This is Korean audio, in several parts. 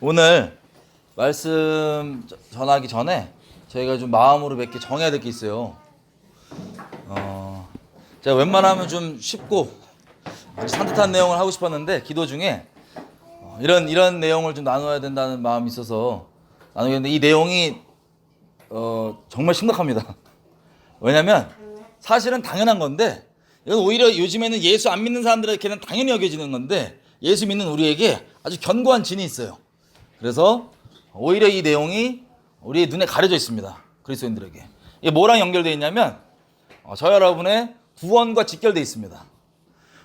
오늘 말씀 전하기 전에 저희가 좀 마음으로 몇 개 정해야 될 게 있어요. 제가 웬만하면 좀 쉽고 아주 산뜻한 내용을 하고 싶었는데 기도 중에 이런 내용을 좀 나눠야 된다는 마음이 있어서 나누겠는데 이 내용이 정말 심각합니다. 왜냐면 사실은 당연한 건데 이건 오히려 요즘에는 예수 안 믿는 사람들에게는 당연히 여겨지는 건데 예수 믿는 우리에게 아주 견고한 진이 있어요. 그래서 오히려 이 내용이 우리의 눈에 가려져 있습니다. 그리스도인들에게. 이게 뭐랑 연결되어 있냐면 저 여러분의 구원과 직결되어 있습니다.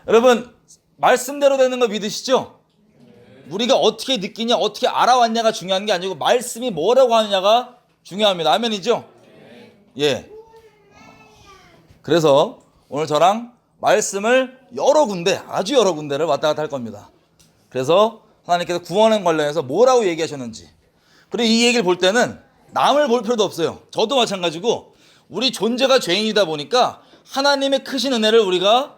여러분 말씀대로 되는 거 믿으시죠? 우리가 어떻게 느끼냐 어떻게 알아왔냐가 중요한 게 아니고 말씀이 뭐라고 하느냐가 중요합니다. 아멘이죠? 예. 그래서 오늘 저랑 말씀을 여러 군데 아주 여러 군데를 왔다 갔다 할 겁니다. 그래서 하나님께서 구원에 관련해서 뭐라고 얘기하셨는지 그리고 이 얘기를 볼 때는 남을 볼 필요도 없어요. 저도 마찬가지고 우리 존재가 죄인이다 보니까 하나님의 크신 은혜를 우리가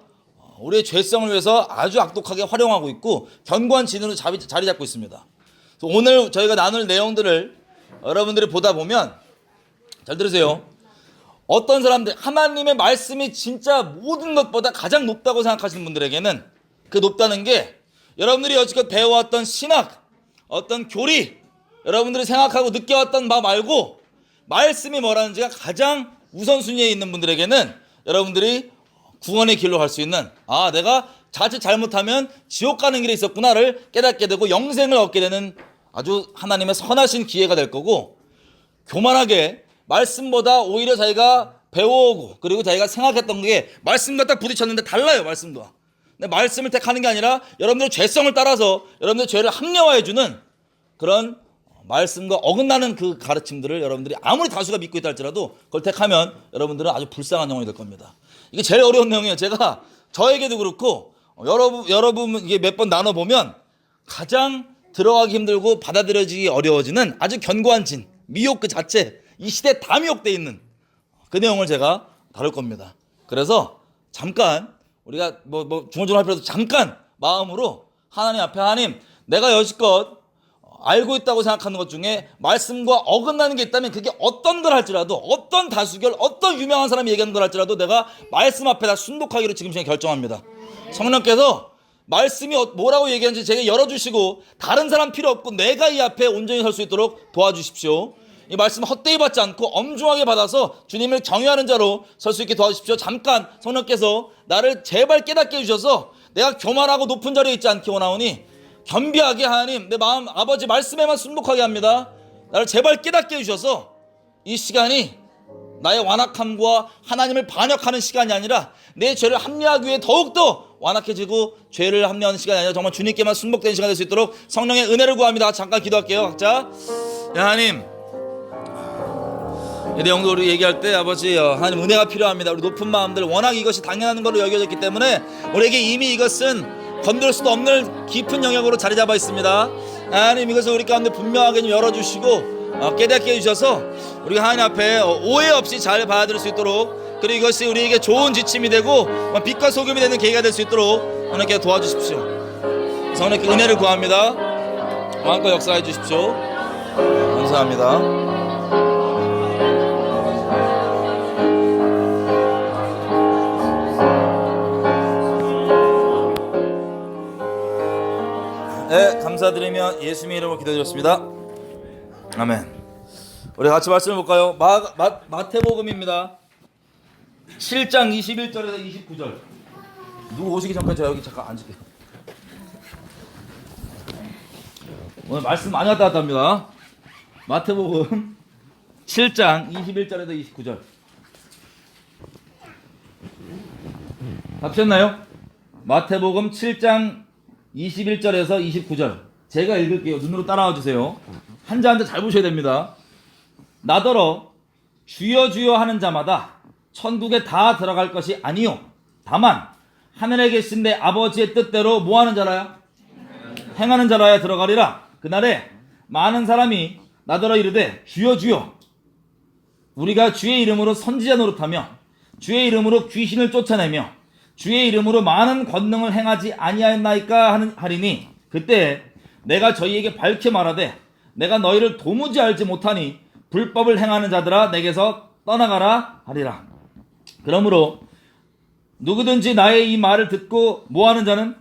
우리의 죄성을 위해서 아주 악독하게 활용하고 있고 견고한 진으로 자리 잡고 있습니다. 오늘 저희가 나눌 내용들을 여러분들이 보다 보면 잘 들으세요. 어떤 사람들 하나님의 말씀이 진짜 모든 것보다 가장 높다고 생각하시는 분들에게는 그 높다는 게 여러분들이 여지껏 배워왔던 신학, 어떤 교리, 여러분들이 생각하고 느껴왔던 바 말고 말씀이 뭐라는지가 가장 우선순위에 있는 분들에게는 여러분들이 구원의 길로 갈 수 있는 내가 자칫 잘못하면 지옥 가는 길에 있었구나를 깨닫게 되고 영생을 얻게 되는 아주 하나님의 선하신 기회가 될 거고 교만하게 말씀보다 오히려 자기가 배워오고 그리고 자기가 생각했던 게 말씀과 딱 부딪혔는데 달라요. 말씀과. 근데 말씀을 택하는 게 아니라 여러분들의 죄성을 따라서 여러분들의 죄를 합리화해주는 그런 말씀과 어긋나는 그 가르침들을 여러분들이 아무리 다수가 믿고 있다 할지라도 그걸 택하면 여러분들은 아주 불쌍한 영혼이 될 겁니다. 이게 제일 어려운 내용이에요. 제가 저에게도 그렇고 여러분 이게 몇 번 나눠보면 가장 들어가기 힘들고 받아들여지기 어려워지는 아주 견고한 진, 미혹 그 자체, 이 시대에 다 미혹되어 있는 그 내용을 제가 다룰 겁니다. 그래서 잠깐 우리가 중얼중얼 할 필요 없이 잠깐 마음으로 하나님 앞에 하나님 내가 여지껏 알고 있다고 생각하는 것 중에 말씀과 어긋나는 게 있다면 그게 어떤 걸 할지라도 어떤 다수결 어떤 유명한 사람이 얘기하는 걸 할지라도 내가 말씀 앞에 다 순독하기로 지금 시간에 결정합니다. 성령께서 말씀이 뭐라고 얘기하는지 제게 열어주시고 다른 사람 필요 없고 내가 이 앞에 온전히 설 수 있도록 도와주십시오. 이 말씀 헛되이 받지 않고 엄중하게 받아서 주님을 경외하는 자로 설 수 있게 도와주십시오. 잠깐 성령께서 나를 제발 깨닫게 해주셔서 내가 교만하고 높은 자리에 있지 않기 원하오니 겸비하게 하나님 내 마음 아버지 말씀에만 순복하게 합니다. 나를 제발 깨닫게 해주셔서 이 시간이 나의 완악함과 하나님을 반역하는 시간이 아니라 내 죄를 합리화하기 위해 더욱더 완악해지고 죄를 합리화하는 시간이 아니라 정말 주님께만 순복되는 시간이 될 수 있도록 성령의 은혜를 구합니다. 잠깐 기도할게요. 각자. 하나님 이 내용도 우리 얘기할 때 아버지 하나님 은혜가 필요합니다. 우리 높은 마음들 워낙 이것이 당연한 걸로 여겨졌기 때문에 우리에게 이미 이것은 건들 수도 없는 깊은 영역으로 자리 잡아 있습니다. 하나님 이것을 우리 가운데 분명하게 좀 열어주시고 깨닫게 해주셔서 우리가 하나님 앞에 오해 없이 잘 받아들일 수 있도록 그리고 이것이 우리에게 좋은 지침이 되고 빛과 소금이 되는 계기가 될 수 있도록 하나님께 도와주십시오. 성령께 은혜를 구합니다. 마음껏 역사해 주십시오. 감사합니다. 네, 감사드리며 예수님의 이름으로 기도드렸습니다. 아멘. 우리 같이 말씀을 볼까요? 마태복음입니다. 7장 21절에서 29절. 누구 오시기 전까지 저 여기 잠깐 앉을게요. 오늘 말씀 많이 왔다 갔다 합니다. 마태복음 7장 21절에서 29절. 잡으셨나요? 마태복음 7장 21절에서 29절 제가 읽을게요. 눈으로 따라와 주세요. 한자 한자 잘 보셔야 됩니다. 나더러 주여 주여 하는 자마다 천국에 다 들어갈 것이 아니요 다만 하늘에 계신 내 아버지의 뜻대로 뭐하는 자라야? 행하는 자라야 들어가리라. 그날에 많은 사람이 나더러 이르되 주여 주여 우리가 주의 이름으로 선지자 노릇하며 주의 이름으로 귀신을 쫓아내며 주의 이름으로 많은 권능을 행하지 아니하였나이까 하리니 그때 내가 저희에게 밝히 말하되 내가 너희를 도무지 알지 못하니 불법을 행하는 자들아 내게서 떠나가라 하리라. 그러므로 누구든지 나의 이 말을 듣고 뭐하는 자는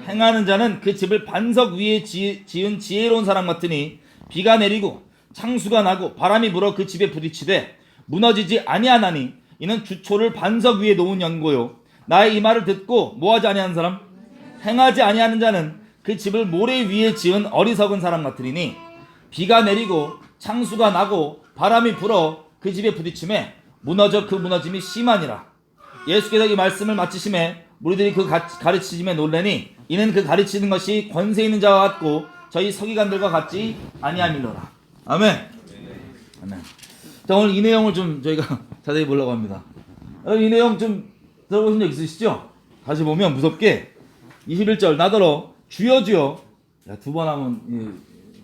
행하는 자는 그 집을 반석 위에 지은 지혜로운 사람 같으니 비가 내리고 창수가 나고 바람이 불어 그 집에 부딪히되 무너지지 아니하나니 이는 주초를 반석 위에 놓은 연고요. 나의 이 말을 듣고 뭐하지 아니하는 사람 행하지 아니하는 자는 그 집을 모래 위에 지은 어리석은 사람 같으리니 비가 내리고 창수가 나고 바람이 불어 그 집에 부딪힘에 무너져 그 무너짐이 심하니라. 예수께서 이 말씀을 마치심에 무리들이 그 가르치심에 놀라니 이는 그 가르치는 것이 권세 있는 자와 같고 저희 서기관들과 같지 아니함일러라. 아멘. 아멘. 자, 오늘 이 내용을 좀 저희가 자세히 보려고 합니다. 이 내용 좀 들어보신 적 있으시죠? 다시 보면 무섭게 21절 나더러 주여 주여. 두 번 하면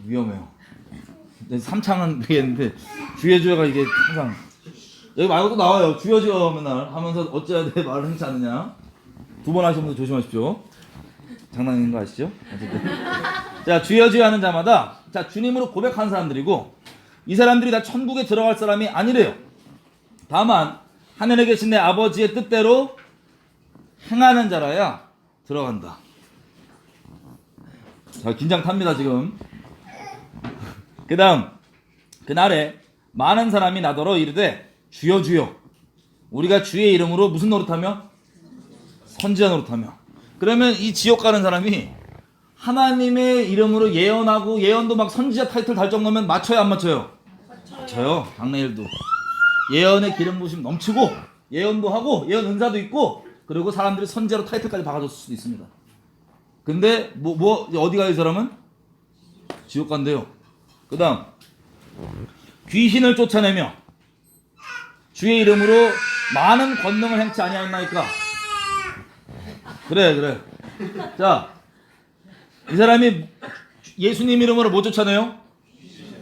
위험해요. 3창은 되겠는데 주여 주여가 이게 항상 여기 말고도 나와요. 주여 주여 맨날 하면서 어찌해야 돼 말을 흔치 않느냐. 2번 하시는 분들 조심하십시오. 장난인 거 아시죠? 어쨌든. 자, 주여 주여 하는 자마다 자 주님으로 고백한 사람들이고 이 사람들이 다 천국에 들어갈 사람이 아니래요. 다만 하늘에 계신 내 아버지의 뜻대로 행하는 자라야 들어간다. 자, 긴장 탑니다 지금. 그 다음 그날에 많은 사람이 나더러 이르되 주여 주여 우리가 주의 이름으로 무슨 노릇하며? 선지자 노릇하며. 그러면 이 지옥 가는 사람이 하나님의 이름으로 예언하고 예언도 막 선지자 타이틀 달 정도면 맞춰요 안 맞춰요? 맞춰요. 당내일도 예언의 기름 부으심 넘치고 예언도 하고 예언 은사도 있고 그리고 사람들이 선지자로 타이틀까지 박아줬을 수도 있습니다. 근데 어디 가요 이 사람은? 지옥 간대요. 그 다음 귀신을 쫓아내며 주의 이름으로 많은 권능을 행치 아니하였나이까. 그래. 자, 이 사람이 예수님 이름으로 뭐 쫓아내요?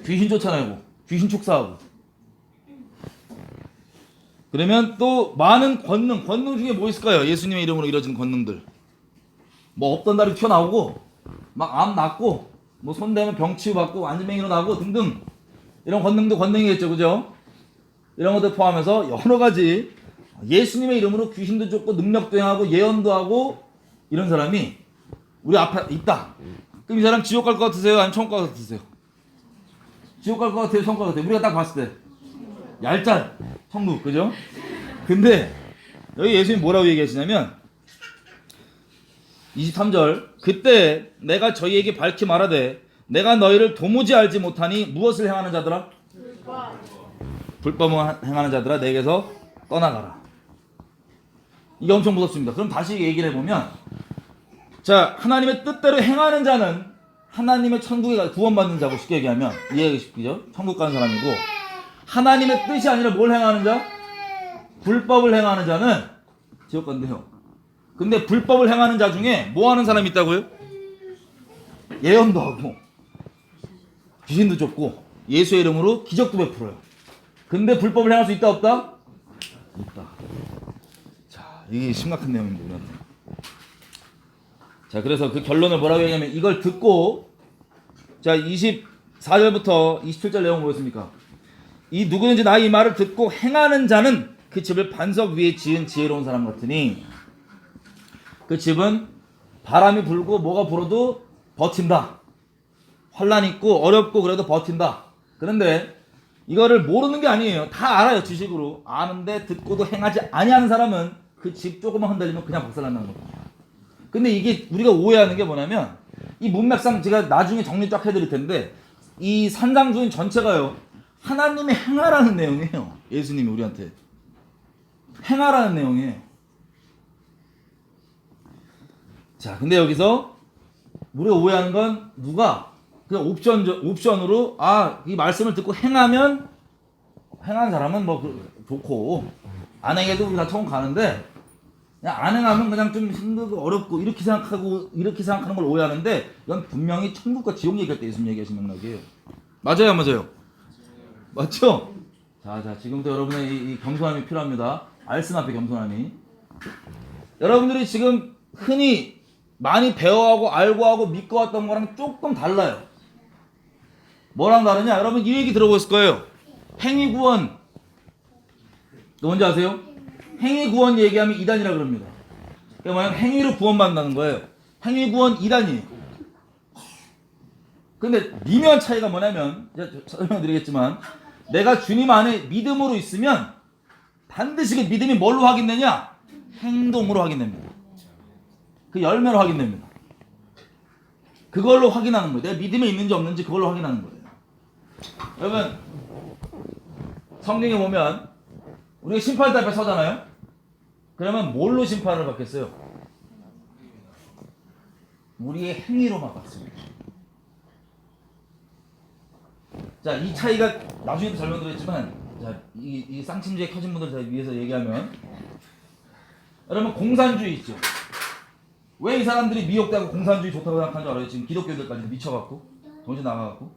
귀신 쫓아내고 귀신 축사하고. 그러면 또 많은 권능 중에 뭐 있을까요? 예수님의 이름으로 이루어진 권능들. 뭐 없던 다리 튀어나오고 막 암 낫고 뭐 손 대면 병 치유받고 안진뱅이로 나고 등등. 이런 권능도 권능이겠죠, 그죠? 이런 것들 포함해서 여러 가지 예수님의 이름으로 귀신도 쫓고 능력도 행하고 예언도 하고 이런 사람이 우리 앞에 있다. 그럼 이 사람 지옥 갈 것 같으세요? 아니면 천국 갈 것 같으세요? 지옥 갈 것 같아요? 천국 갈 것 같아요? 우리가 딱 봤을 때 얄짤 천국, 그죠? 근데 여기 예수님 뭐라고 얘기하시냐면 23절 그때 내가 저희에게 밝히 말하되 내가 너희를 도무지 알지 못하니 무엇을 행하는 자들아? 불법을 행하는 자들아 내게서 떠나가라. 이게 엄청 무섭습니다. 그럼 다시 얘기를 해보면 자, 하나님의 뜻대로 행하는 자는 하나님의 천국에 구원받는 자고 쉽게 얘기하면 이해하기 쉽죠? 천국 가는 사람이고 하나님의 뜻이 아니라 뭘 행하는 자? 불법을 행하는 자는 지옥 간대요. 근데 불법을 행하는 자 중에 뭐 하는 사람이 있다고요? 예언도 하고 귀신도 쫓고 예수의 이름으로 기적도 베풀어요. 근데 불법을 행할 수 있다 없다? 있다. 자, 이게 심각한 내용입니다. 우리한테. 자, 그래서 그 결론을 뭐라고 얘기하냐면 이걸 듣고 자 24절부터 27절 내용 뭐였습니까? 이 누구든지 나의 이 말을 듣고 행하는 자는 그 집을 반석 위에 지은 지혜로운 사람 같으니 그 집은 바람이 불고 뭐가 불어도 버틴다. 환란 있고 어렵고 그래도 버틴다. 그런데 이거를 모르는 게 아니에요. 다 알아요. 지식으로 아는데 듣고도 행하지 아니하는 사람은 그 집 조금만 흔들리면 그냥 박살난다는 겁니다. 근데 이게 우리가 오해하는 게 뭐냐면 이 문맥상 제가 나중에 정리 쫙 해드릴 텐데 이 산상수훈 전체가요 하나님의 행하라는 내용이에요. 예수님이 우리한테 행하라는 내용이에요. 자, 근데 여기서 우리가 오해하는 건 누가 그냥 옵션으로 이 말씀을 듣고 행하면 행하는 사람은 뭐 좋고 안 행해도 우리 다 천국 가는데 그냥 안 행하면 그냥 좀 힘들고 어렵고 이렇게 생각하는 걸 오해하는데 이건 분명히 천국과 지옥 얘기할 때 예수님 얘기하신 맥락이에요. 맞아요, 안 맞아요? 맞죠? 자, 지금부터 여러분의 이 겸손함이 필요합니다. 말씀 앞에 겸손함이. 여러분들이 지금 흔히 많이 배워하고 알고 하고 믿고 왔던 거랑 조금 달라요. 뭐랑 다르냐? 여러분 이 얘기 들어보셨을 거예요. 행위구원 뭔지 아세요? 행위구원 얘기하면 이단이라 그럽니다. 그게 뭐냐면 행위로 구원받는다는 거예요. 행위구원 이단이에요. 근데 미묘한 차이가 뭐냐면 제가 설명드리겠지만 내가 주님 안에 믿음으로 있으면 반드시 그 믿음이 뭘로 확인되냐? 행동으로 확인됩니다. 그 열매로 확인됩니다. 그걸로 확인하는 거예요. 내가 믿음이 있는지 없는지 그걸로 확인하는 거예요. 여러분 성경에 보면 우리가 심판대 앞에 서잖아요. 그러면 뭘로 심판을 받겠어요? 우리의 행위로만 받습니다. 자, 이 차이가 나중에도 설명드렸지만 자, 이 쌍침지에 켜진 분들 위해서 얘기하면 여러분 공산주의 있죠. 왜 이 사람들이 미혹되고 공산주의 좋다고 생각하는 줄 알아요? 지금 기독교들까지 미쳐갖고 정신 나가갖고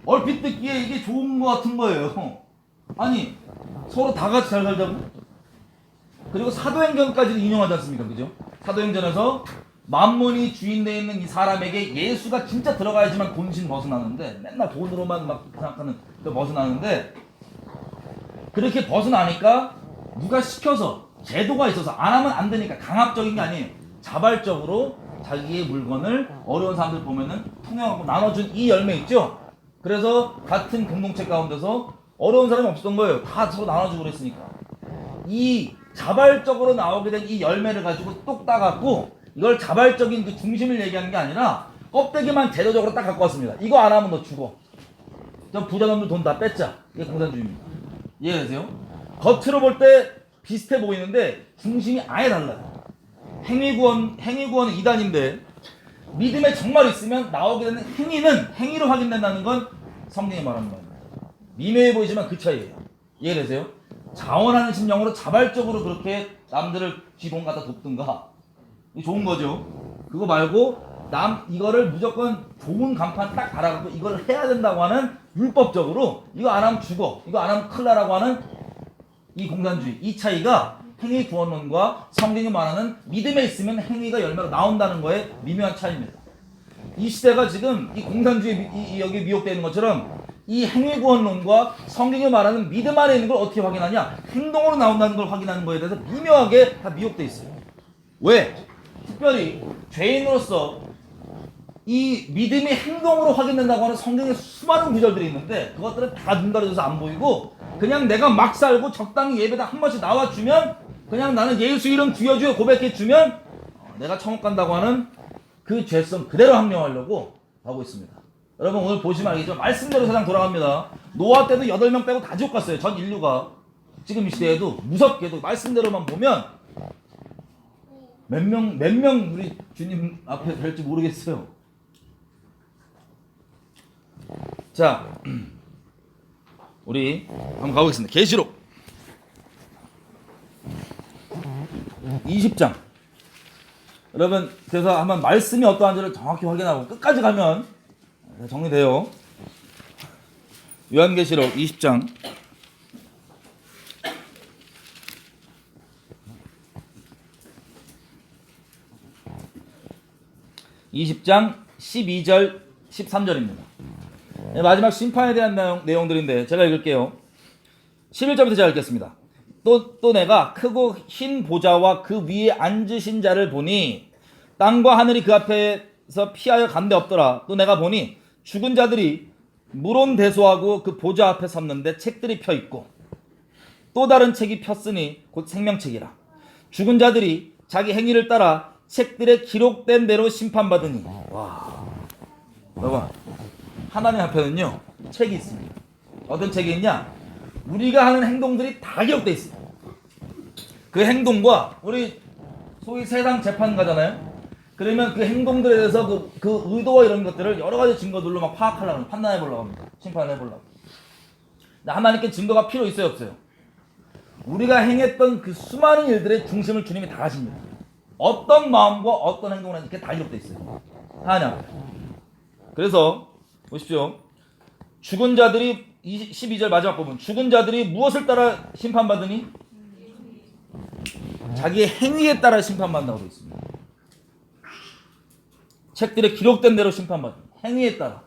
얼핏 듣기에 이게 좋은 거 같은 거예요. 아니 서로 다 같이 잘 살자고. 그리고 사도행전까지도 인용하지 않습니까? 그죠? 사도행전에서 만몬이 주인되어 있는 이 사람에게 예수가 진짜 들어가야지만 본신 벗어나는데 맨날 돈으로만 막 생각하는 그 벗어나는데 그렇게 벗어나니까 누가 시켜서 제도가 있어서 안 하면 안 되니까 강압적인 게 아니에요. 자발적으로 자기의 물건을 어려운 사람들 보면은 통용하고 나눠준 이 열매 있죠? 그래서 같은 공동체 가운데서 어려운 사람이 없었던 거예요. 다 서로 나눠주고 그랬으니까. 이 자발적으로 나오게 된 이 열매를 가지고 똑 따갖고 이걸 자발적인 그 중심을 얘기하는 게 아니라 껍데기만 제도적으로 딱 갖고 왔습니다. 이거 안 하면 너 죽어. 저 부자놈들 돈 다 뺐자. 이게 공산주의입니다. 이해되세요? 겉으로 볼 때 비슷해 보이는데 중심이 아예 달라요. 행위구원은 이단인데 믿음에 정말 있으면 나오게 되는 행위는 행위로 확인된다는 건 성경이 말하는 겁니다. 미묘해 보이지만 그 차이예요. 이해되세요? 자원하는 심령으로 자발적으로 그렇게 남들을 쥐돈 갖다 돕든가 이게 좋은 거죠. 그거 말고 이거를 무조건 좋은 간판 딱 달아갖고 이걸 해야 된다고 하는 율법적으로 이거 안 하면 죽어, 이거 안 하면 큰일 나라고 하는 이 공산주의, 이 차이가 행위 구원론과 성경이 말하는 믿음에 있으면 행위가 열매로 나온다는 거에 미묘한 차이입니다. 이 시대가 지금 이 공산주의 여기 미혹되어 있는 것처럼 이 행위 구원론과 성경이 말하는 믿음 안에 있는 걸 어떻게 확인하냐? 행동으로 나온다는 걸 확인하는 거에 대해서 미묘하게 다 미혹되어 있어요. 왜? 특별히 죄인으로서 이 믿음이 행동으로 확인된다고 하는 성경의 수많은 구절들이 있는데 그것들은 다 눈 가려져서 안 보이고 그냥 내가 막 살고 적당히 예배당 한 번씩 나와주면 그냥 나는 예수 이름 주여주여 고백해주면 내가 천국 간다고 하는 그 죄성 그대로 합리화하려고 하고 있습니다. 여러분 오늘 보시면 알겠지만 말씀대로 세상 돌아갑니다. 노아 때도 8명 빼고 다 지옥 갔어요. 전 인류가. 지금 이 시대에도 무섭게도 말씀대로만 보면 몇 명 우리 주님 앞에 될지 모르겠어요. 자, 우리 한번 가보겠습니다. 계시록 20장. 여러분 그래서 한번 말씀이 어떠한지를 정확히 확인하고 끝까지 가면 정리돼요. 요한계시록 20장 20장 12절 13절입니다. 마지막 심판에 대한 내용들인데 제가 읽을게요. 11절부터 제가 읽겠습니다. 또 내가 크고 흰 보좌와 그 위에 앉으신 자를 보니 땅과 하늘이 그 앞에서 피하여 간데 없더라. 또 내가 보니 죽은 자들이 물온대소하고 그 보좌 앞에 섰는데 책들이 펴 있고 또 다른 책이 폈으니 곧 생명책이라. 죽은 자들이 자기 행위를 따라 책들에 기록된 대로 심판받으니. 와, 여러분 하나님 앞에는요 책이 있습니다. 어떤 책이 있냐? 우리가 하는 행동들이 다 기록되어 있습니다. 그 행동과 우리 소위 세상 재판가잖아요. 그러면 그 행동들에 대해서 그 의도와 이런 것들을 여러 가지 증거들로 막 파악하려고 합니다. 판단해보려고 합니다. 심판해보려고. 근데 하나님께 증거가 필요 있어요 없어요? 우리가 행했던 그 수많은 일들의 중심을 주님이 다 하십니다. 어떤 마음과 어떤 행동을 했는지 다 기록되어 있어요. 하나님. 그래서 보십시오. 죽은 자들이 12절 마지막 부분. 죽은 자들이 무엇을 따라 심판받으니? 자기의 행위에 따라 심판받는다고 되어 있습니다. 책들에 기록된 대로 심판받습니다. 행위에 따라.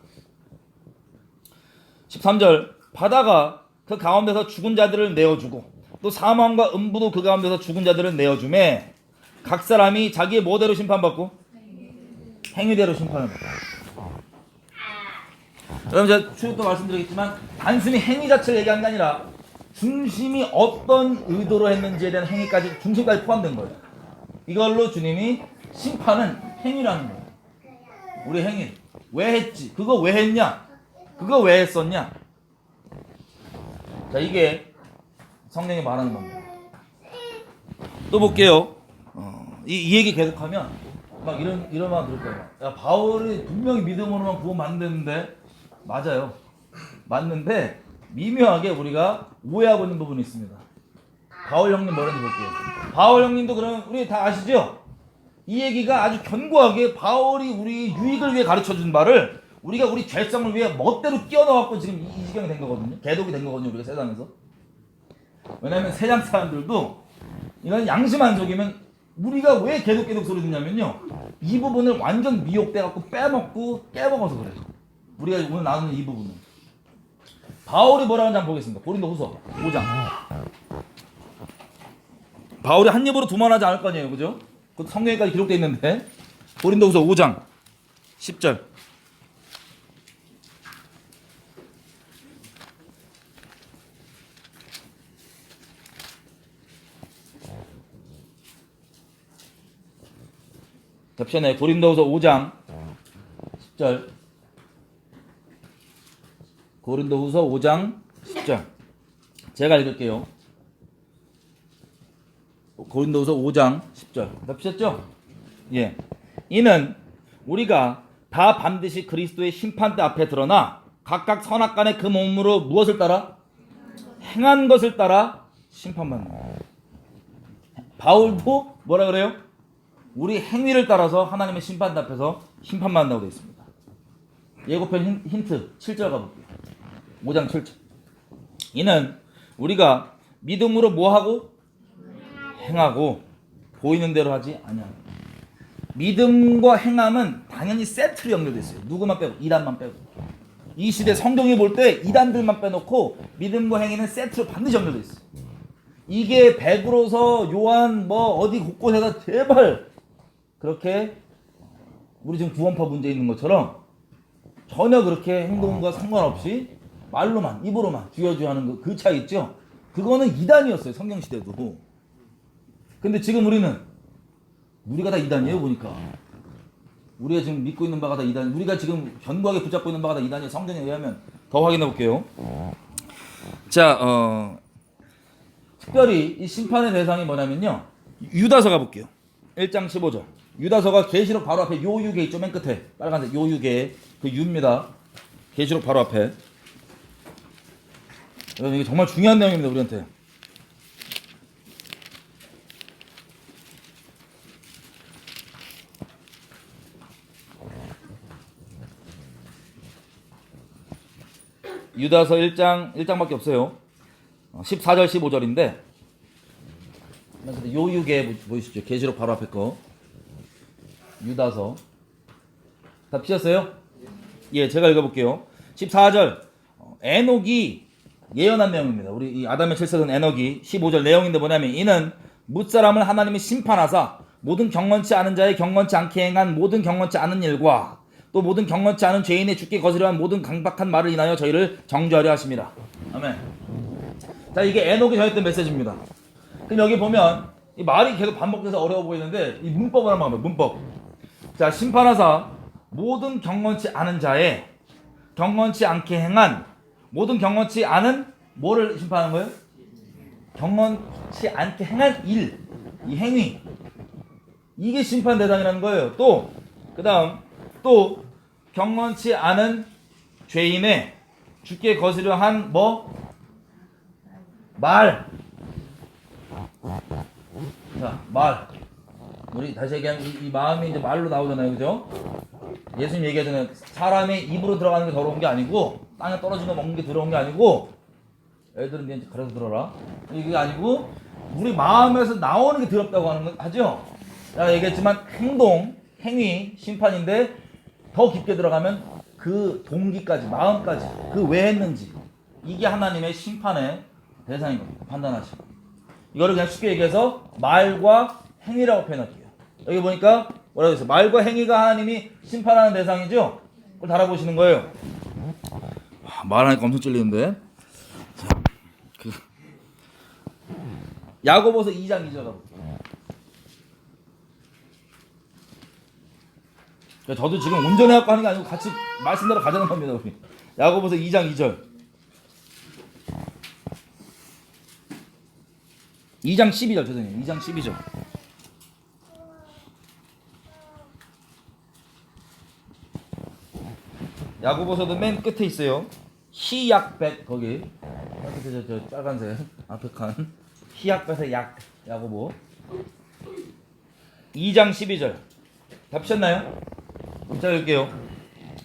13절 바다가 그 가운데서 죽은 자들을 내어주고 또 사망과 음부도 그 가운데서 죽은 자들을 내어주매 각 사람이 자기의 뭐대로 심판받고 행위대로 심판을 받고. 여러분 제가 추후 또 말씀드리겠지만 단순히 행위 자체를 얘기한 게 아니라 중심이 어떤 의도로 했는지에 대한 행위까지 중심까지 포함된 거예요. 이걸로 주님이 심판은 행위라는 거예요. 우리 행위 왜 했지? 그거 왜 했냐? 그거 왜 했었냐? 자, 이게 성령이 말하는 겁니다. 또 볼게요. 이 얘기 계속하면 막 이런 말 들을 거예요. 야, 바울이 분명히 믿음으로만 구원 받는데 맞아요. 맞는데 미묘하게 우리가 오해하고 있는 부분이 있습니다. 바울 형님 뭐라는지 볼게요. 바울 형님도 그러면 우리 다 아시죠? 이 얘기가 아주 견고하게 바울이 우리 유익을 위해 가르쳐준 바를 우리가 우리 죄성을 위해 멋대로 끼워넣어갖고 지금 이 지경이 된 거거든요. 개독이 된 거거든요. 우리가 세상에서. 왜냐면 세상 사람들도 이건 양심 안 속이면 우리가 왜 계속 소리 듣냐면요. 이 부분을 완전 미혹돼갖고 빼먹고 깨먹어서 그래요. 우리가 오늘 나누는 이 부분은. 바울이 뭐라고 하는지 한번 보겠습니다. 고린도후서 5장. 바울이 한 입으로 두말하지 않을 거 아니에요. 그죠? 그 성경에까지 기록되어 있는데 고린도후서 5장 10절. 잡시네. 고린도후서 5장 10절. 고린도후서 5장 10절. 제가 읽을게요. 고린도후서 5장 10절. 잡으셨죠? 예. 이는 우리가 다 반드시 그리스도의 심판대 앞에 드러나 각각 선악간에 그 몸으로 무엇을 따라? 행한 것을 따라 심판받는 거예요. 바울도 뭐라 그래요? 우리 행위를 따라서 하나님의 심판대 앞에서 심판받는다고 되어 있습니다. 예고편 힌트 7절 가볼게요. 5장 7절. 이는 우리가 믿음으로 뭐하고? 행하고 보이는 대로 하지 아니하고. 믿음과 행함은 당연히 세트로 연결되어 있어요. 누구만 빼고? 이단만 빼고. 이 시대 성경이 볼 때 이단들만 빼놓고 믿음과 행위는 세트로 반드시 연결되어 있어요. 이게 베드로서 요한 뭐 어디 곳곳에서 제발 그렇게 우리 지금 구원파 문제 있는 것처럼 전혀 그렇게 행동과 상관없이 말로만 입으로만 주여주여 하는 그 차이 있죠. 그거는 이단이었어요. 성경 시대도. 근데 지금 우리가 다 이단이에요. 보니까 우리가 지금 믿고 있는 바가 다 이단. 우리가 지금 견고하게 붙잡고 있는 바가 다 이단이에요. 성경에 의하면. 더 확인해 볼게요. 자, 특별히 이 심판의 대상이 뭐냐면요. 유다서 가볼게요. 1장 15절. 유다서가 계시록 바로 앞에 요유계 있죠. 맨 끝에 빨간색 요유계 그 유입니다. 계시록 바로 앞에. 여러분 이게 정말 중요한 내용입니다. 우리한테. 유다서 1장밖에 없어요. 14절 15절인데 요유계 보이시죠? 계시록 바로 앞에 거. 유다서 다 피셨어요? 예, 제가 읽어볼게요. 14절 에녹이 예언한 내용입니다. 우리 이 아담의 칠세던 에녹이 15절 내용인데 뭐냐면 이는 뭇사람을 하나님이 심판하사 모든 경건치 않은 자의 경건치 않게 행한 모든 경건치 않은 일과 또 모든 경건치 않은 죄인의 죽게 거스려 한 모든 강박한 말을 인하여 저희를 정죄하려 하십니다. 아멘. 자, 이게 에녹이 전했던 메시지입니다. 그럼 여기 보면 이 말이 계속 반복돼서 어려워 보이는데 이 문법을 한번 봐요. 문법. 자, 심판하사 모든 경건치 않은 자의 경건치 않게 행한 모든 경건치 않은 뭐를 심판하는 거예요? 경건치 않게 행한 일, 이 행위. 이게 심판 대상이라는 거예요. 또 그다음 또 경건치 않은 죄인의 죽게 거스려 한 뭐? 말. 자, 말. 우리 다시 얘기하면 이 마음이 이제 말로 나오잖아요. 그죠? 예수님 얘기하잖아요. 사람의 입으로 들어가는 게 더러운 게 아니고 땅에 떨어진 거 먹는 게 더러운 게 아니고 애들은 이제 그래서 들어라. 이게 아니고 우리 마음에서 나오는 게 더럽다고 하는 거 하죠? 제가 얘기했지만 행동, 행위, 심판인데 더 깊게 들어가면 그 동기까지, 마음까지, 그 왜 했는지, 이게 하나님의 심판의 대상인 겁니다. 판단하시고. 이거를 그냥 쉽게 얘기해서 말과 행위라고 표현할게요. 여기 보니까 뭐라고 했어요? 말과 행위가 하나님이 심판하는 대상이죠? 그걸 달아보시는 거예요. 말하니까 엄청 찔리는데. 자, 야고보서 2장 2절 가볼게요. 저도 지금 운전해갖고 하는 게 아니고 같이 말씀대로 가자는 겁니다. 우리. 야고보서 2장 2절. 2장 12절 죄송해요. 2장 12절. 야고보서도 맨 끝에 있어요. 히약벳 거기. 끝에 저 빨간색 앞에 칸. 히약벳의 야고보. 2장 12절. 다 피셨나요? 자 읽을게요.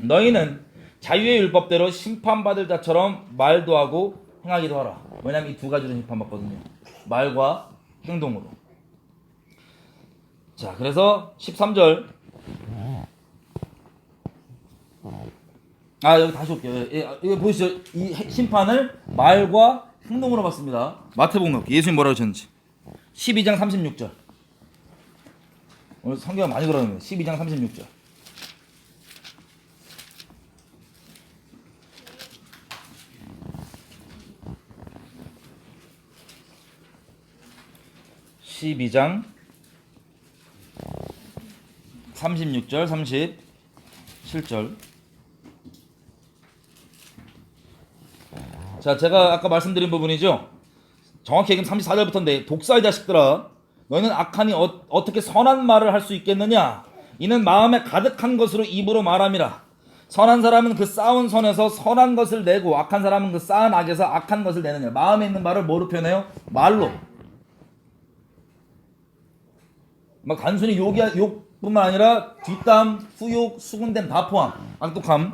너희는 자유의 율법대로 심판받을 자처럼 말도 하고 행하기도 하라. 왜냐면 이 두 가지로 심판받거든요. 말과 행동으로. 자, 그래서 13절. 여기 다시 올게요. 이거 보시죠. 이 심판을 말과 행동으로 받습니다. 마태복음 예수님 뭐라고 하셨는지. 12장 36절. 오늘 성경 많이 그러는데 12장 36절. (12장) 36절 37절. 자, 제가 아까 말씀드린 부분이죠. 정확히 얘기하면 34절부터인데 독사의 자식들아 너희는 악하니 어떻게 선한 말을 할 수 있겠느냐. 이는 마음에 가득한 것으로 입으로 말함이라. 선한 사람은 그 쌓은 선에서 선한 것을 내고 악한 사람은 그 쌓은 악에서 악한 것을 내느냐. 마음에 있는 말을 뭐로 표현해요? 말로. 막 단순히 욕뿐만 아니라 뒷담, 후욕, 수군댐 다 포함. 악독함.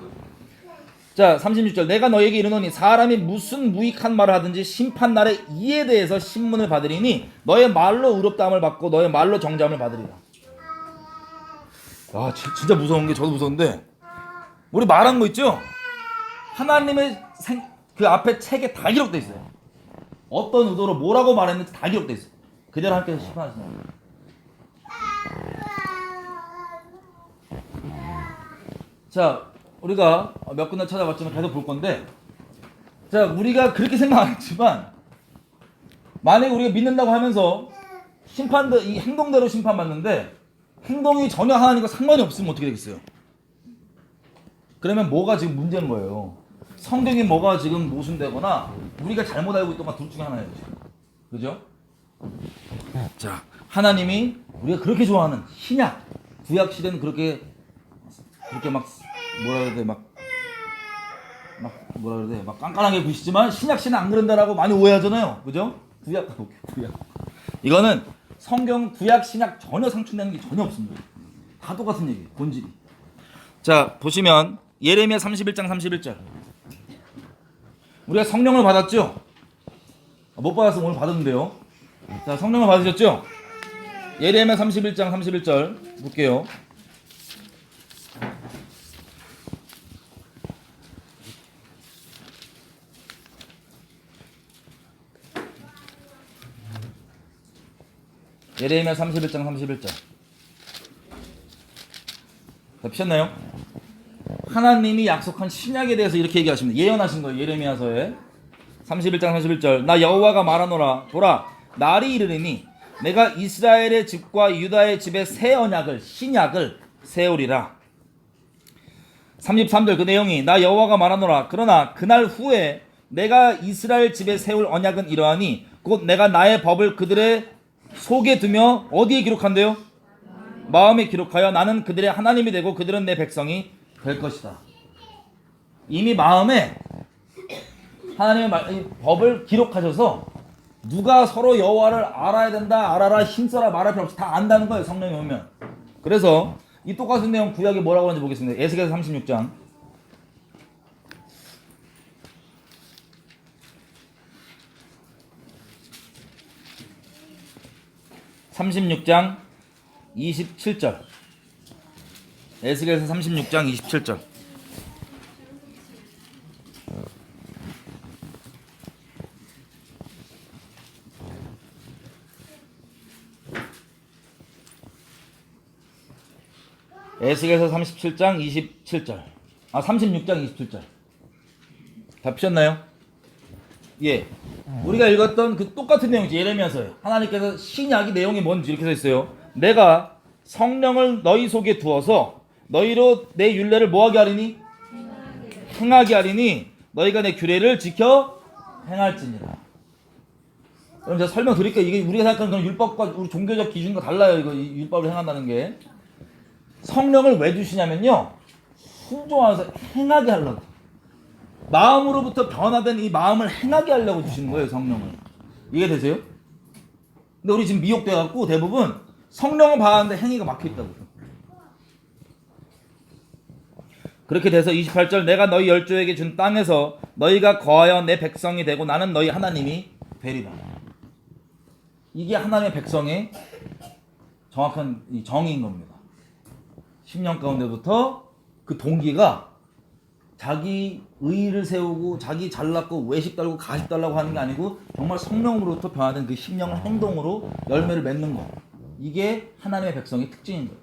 자, 36절. 내가 너에게 이르노니 사람이 무슨 무익한 말을 하든지 심판날에 이에 대해서 신문을 받으리니 너의 말로 의롭다함을 받고 너의 말로 정죄함을 받으리라. 진짜 무서운 게 저도 무서운데 우리 말한 거 있죠? 하나님의 그 앞에 책에 다 기록돼 있어요. 어떤 의도로 뭐라고 말했는지 다 기록돼 있어요. 그대로 함께해서 심판하시는 거예요. 자, 우리가 몇 군데 찾아봤지만 계속 볼 건데, 자, 우리가 그렇게 생각 안 했지만 만약에 우리가 믿는다고 하면서 심판도 이 행동대로 심판받는데 행동이 전혀 하나님과 상관이 없으면 어떻게 되겠어요? 그러면 뭐가 지금 문제인 거예요? 성경이 뭐가 지금 모순되거나 우리가 잘못 알고 있던 거 둘 중에 하나예요. 그죠? 자, 하나님이 우리가 그렇게 좋아하는 신약, 구약 시대는 그렇게 막 뭐라 그래야 돼, 막 뭐라 그래야 돼, 막 깐깐하게 보시지만 신약 시대는 안 그런다라고 많이 오해하잖아요. 그죠? 구약. 이거는 성경, 구약, 신약 전혀 상충되는 게 전혀 없습니다. 다 똑같은 얘기예요. 본질이. 자, 보시면 예레미야 31장 31절. 우리가 성령을 받았죠? 못 받았으면 오늘 받았는데요. 자, 성령을 받으셨죠? 예레미야 31장 31절 볼게요. 예레미야 31장 31절. 다 피셨나요? 하나님이 약속한 신약에 대해서 이렇게 얘기하십니다. 예언하신 거예요. 예레미야서에 31장 31절. 나 여호와가 말하노라. 보라, 날이 이르리니 내가 이스라엘의 집과 유다의 집에 새 언약을, 신약을 세우리라. 33절 그 내용이 나 여호와가 말하노라. 그러나 그날 후에 내가 이스라엘 집에 세울 언약은 이러하니 곧 내가 나의 법을 그들의 속에 두며 어디에 기록한대요? 마음에 기록하여 나는 그들의 하나님이 되고 그들은 내 백성이 될 것이다. 이미 마음에 하나님의 법을 기록하셔서 누가 서로 여호와를 알아야 된다, 알아라, 힘써라 말할 필요 없이 다 안다는 거예요. 성령이 오면. 그래서 이 똑같은 내용 구약에 뭐라고 하는지 보겠습니다. 에스겔서 36장 36장 27절. 에스겔서 36장 27절. 에스겔서 37장 27절. 36장 27절. 다 피셨나요? 예. 우리가 읽었던 그 똑같은 내용이지. 예레미야서에 하나님께서 신약이 내용이 뭔지 이렇게 써 있어요. 내가 성령을 너희 속에 두어서 너희로 내 율례를 뭐하게 하리니? 행하게 하리니 너희가 내 규례를 지켜 행할지니라. 그럼 제가 설명드릴게요. 이게 우리가 생각하는 그런 율법과 우리 종교적 기준과 달라요. 이거 율법을 행한다는 게. 성령을 왜 주시냐면요, 순종하면서 행하게 하려고, 마음으로부터 변화된 이 마음을 행하게 하려고 주시는 거예요. 성령을. 이해되세요? 근데 우리 지금 미혹돼갖고 대부분 성령을 받았는데 행위가 막혀있다고. 그렇게 돼서 28절, 내가 너희 열조에게 준 땅에서 너희가 거하여 내 백성이 되고 나는 너희 하나님이 되리라. 이게 하나님의 백성의 정확한 이 정의인 겁니다. 10년 가운데부터 그 동기가 자기 의의를 세우고 자기 잘났고 외식 달고 가식 달라고 하는 게 아니고 정말 성령으로부터 변화된 그 심령을 행동으로 열매를 맺는 거. 이게 하나님의 백성의 특징인 거예요.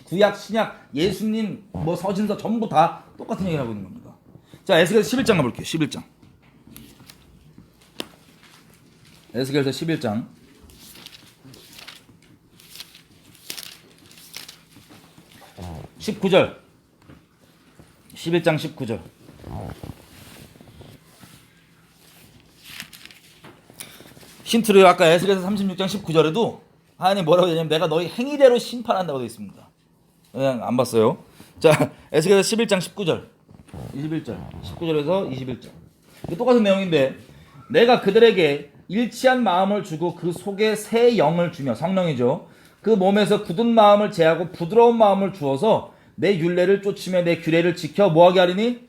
구약, 신약, 예수님, 뭐 서신서 전부 다 똑같은 얘기를 하고 있는 겁니다. 자, 에스겔서 11장 가볼게요. 11장. 에스겔서 11장. 19절. 11장 19절. 힌트를 아까 에스겔서 36장 19절에도 하나님 뭐라고 하냐면 내가 너희 행위대로 심판한다고 되어 있습니다. 그냥 안 봤어요. 자, 에스겔서 11장 19절. 21절. 19절에서 21절. 똑같은 내용인데, 내가 그들에게 일치한 마음을 주고 그 속에 새 영을 주며, 성령이죠. 그 몸에서 굳은 마음을 제하고 부드러운 마음을 주어서 내 율례를 쫓으며 내 규례를 지켜 뭐하게 하리니?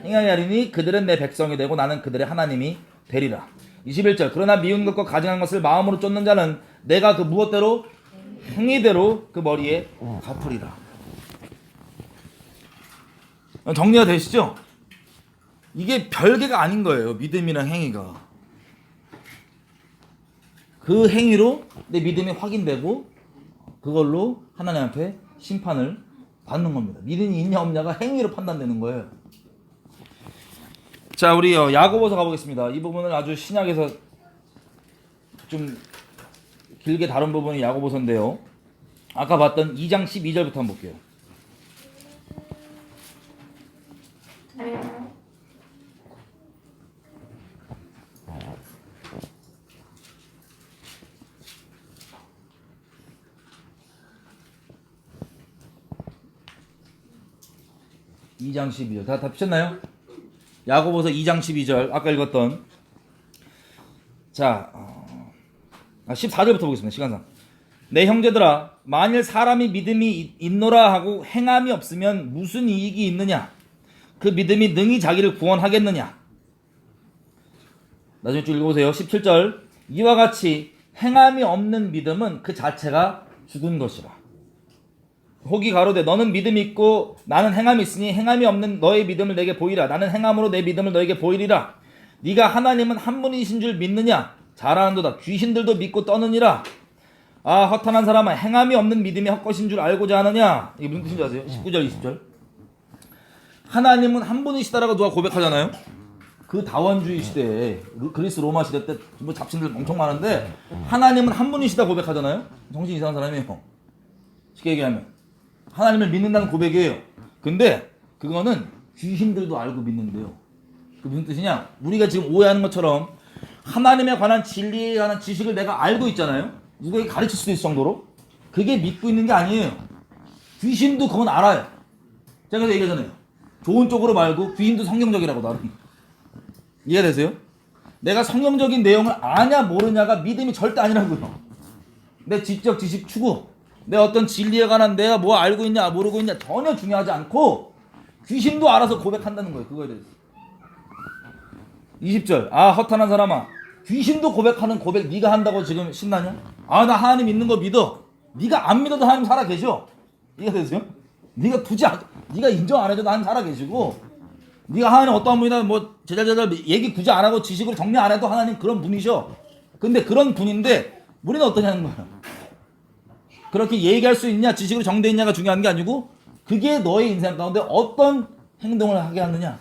행하게 하리니 그들은 내 백성이 되고 나는 그들의 하나님이 되리라. 21절. 그러나 미운 것과 가증한 것을 마음으로 쫓는 자는 내가 그 무엇대로? 행위대로 그 머리에 갚으리라. 정리가 되시죠? 이게 별개가 아닌 거예요. 믿음이랑 행위가. 그 행위로 내 믿음이 확인되고 그걸로 하나님 앞에 심판을 받는 겁니다. 믿음이 있냐 없냐가 행위로 판단되는 거예요. 자, 우리 야고보서 가보겠습니다. 이 부분은 아주 신약에서 좀 길게 다룬 부분이 야고보서인데요. 아까 봤던 2장 12절부터 한번 볼게요. (2장 12절) 다 피셨나요? 야고보서 2장 12절 아까 읽었던. 자, 14절부터 보겠습니다. 시간상. 내 형제들아, 만일 사람이 믿음이 있노라 하고 행함이 없으면 무슨 이익이 있느냐? 그 믿음이 능히 자기를 구원하겠느냐? 나중에 쭉 읽어보세요. 17절. 이와 같이 행함이 없는 믿음은 그 자체가 죽은 것이라. 혹이 가로되 너는 믿음이 있고 나는 행함이 있으니 행함이 없는 너의 믿음을 내게 보이라. 나는 행함으로 내 믿음을 너에게 보이리라. 네가 하나님은 한 분이신 줄 믿느냐? 잘하는도다. 귀신들도 믿고 떠느니라. 아, 허탄한 사람아, 행함이 없는 믿음이 헛것인 줄 알고자 하느냐? 이게 무슨 뜻인지 아세요? 19절 20절. 하나님은 한 분이시다라고 누가 고백하잖아요. 그 다원주의 시대에 그리스 로마 시대 때 뭐 잡신들 엄청 많은데 하나님은 한 분이시다 고백하잖아요. 정신 이상한 사람이에요. 쉽게 얘기하면 하나님을 믿는다는 고백이에요. 근데 그거는 귀신들도 알고 믿는데요. 그 무슨 뜻이냐? 우리가 지금 오해하는 것처럼 하나님에 관한 진리에 관한 지식을 내가 알고 있잖아요. 누구에게 가르칠 수도 있을 정도로. 그게 믿고 있는 게 아니에요. 귀신도 그건 알아요. 제가 그래서 얘기하잖아요. 좋은 쪽으로 말고 귀신도 성경적이라고 나름. 이해되세요? 내가 성경적인 내용을 아냐 모르냐가 믿음이 절대 아니라고요. 내 지적 지식 추구, 내 어떤 진리에 관한 내가 뭐 알고 있냐 모르고 있냐 전혀 중요하지 않고 귀신도 알아서 고백한다는 거예요. 그거에 대해서. 20절. 아, 허탄한 사람아, 귀신도 고백하는 고백 네가 한다고 지금 신나냐? 아, 나 하나님 있는 거 믿어. 네가 안 믿어도 하나님 살아 계셔. 이해되세요? 네가 네가 인정 안 해도 난 살아계시고, 네가 하나님 어떠한 분이다 뭐 제자들 얘기 굳이 안 하고 지식으로 정리 안 해도 하나님 그런 분이셔. 근데 그런 분인데 우리는 어떠냐는 거야. 그렇게 얘기할 수 있냐, 지식으로 정돼 있냐가 중요한 게 아니고, 그게 너의 인생 가운데 어떤 행동을 하게 하느냐,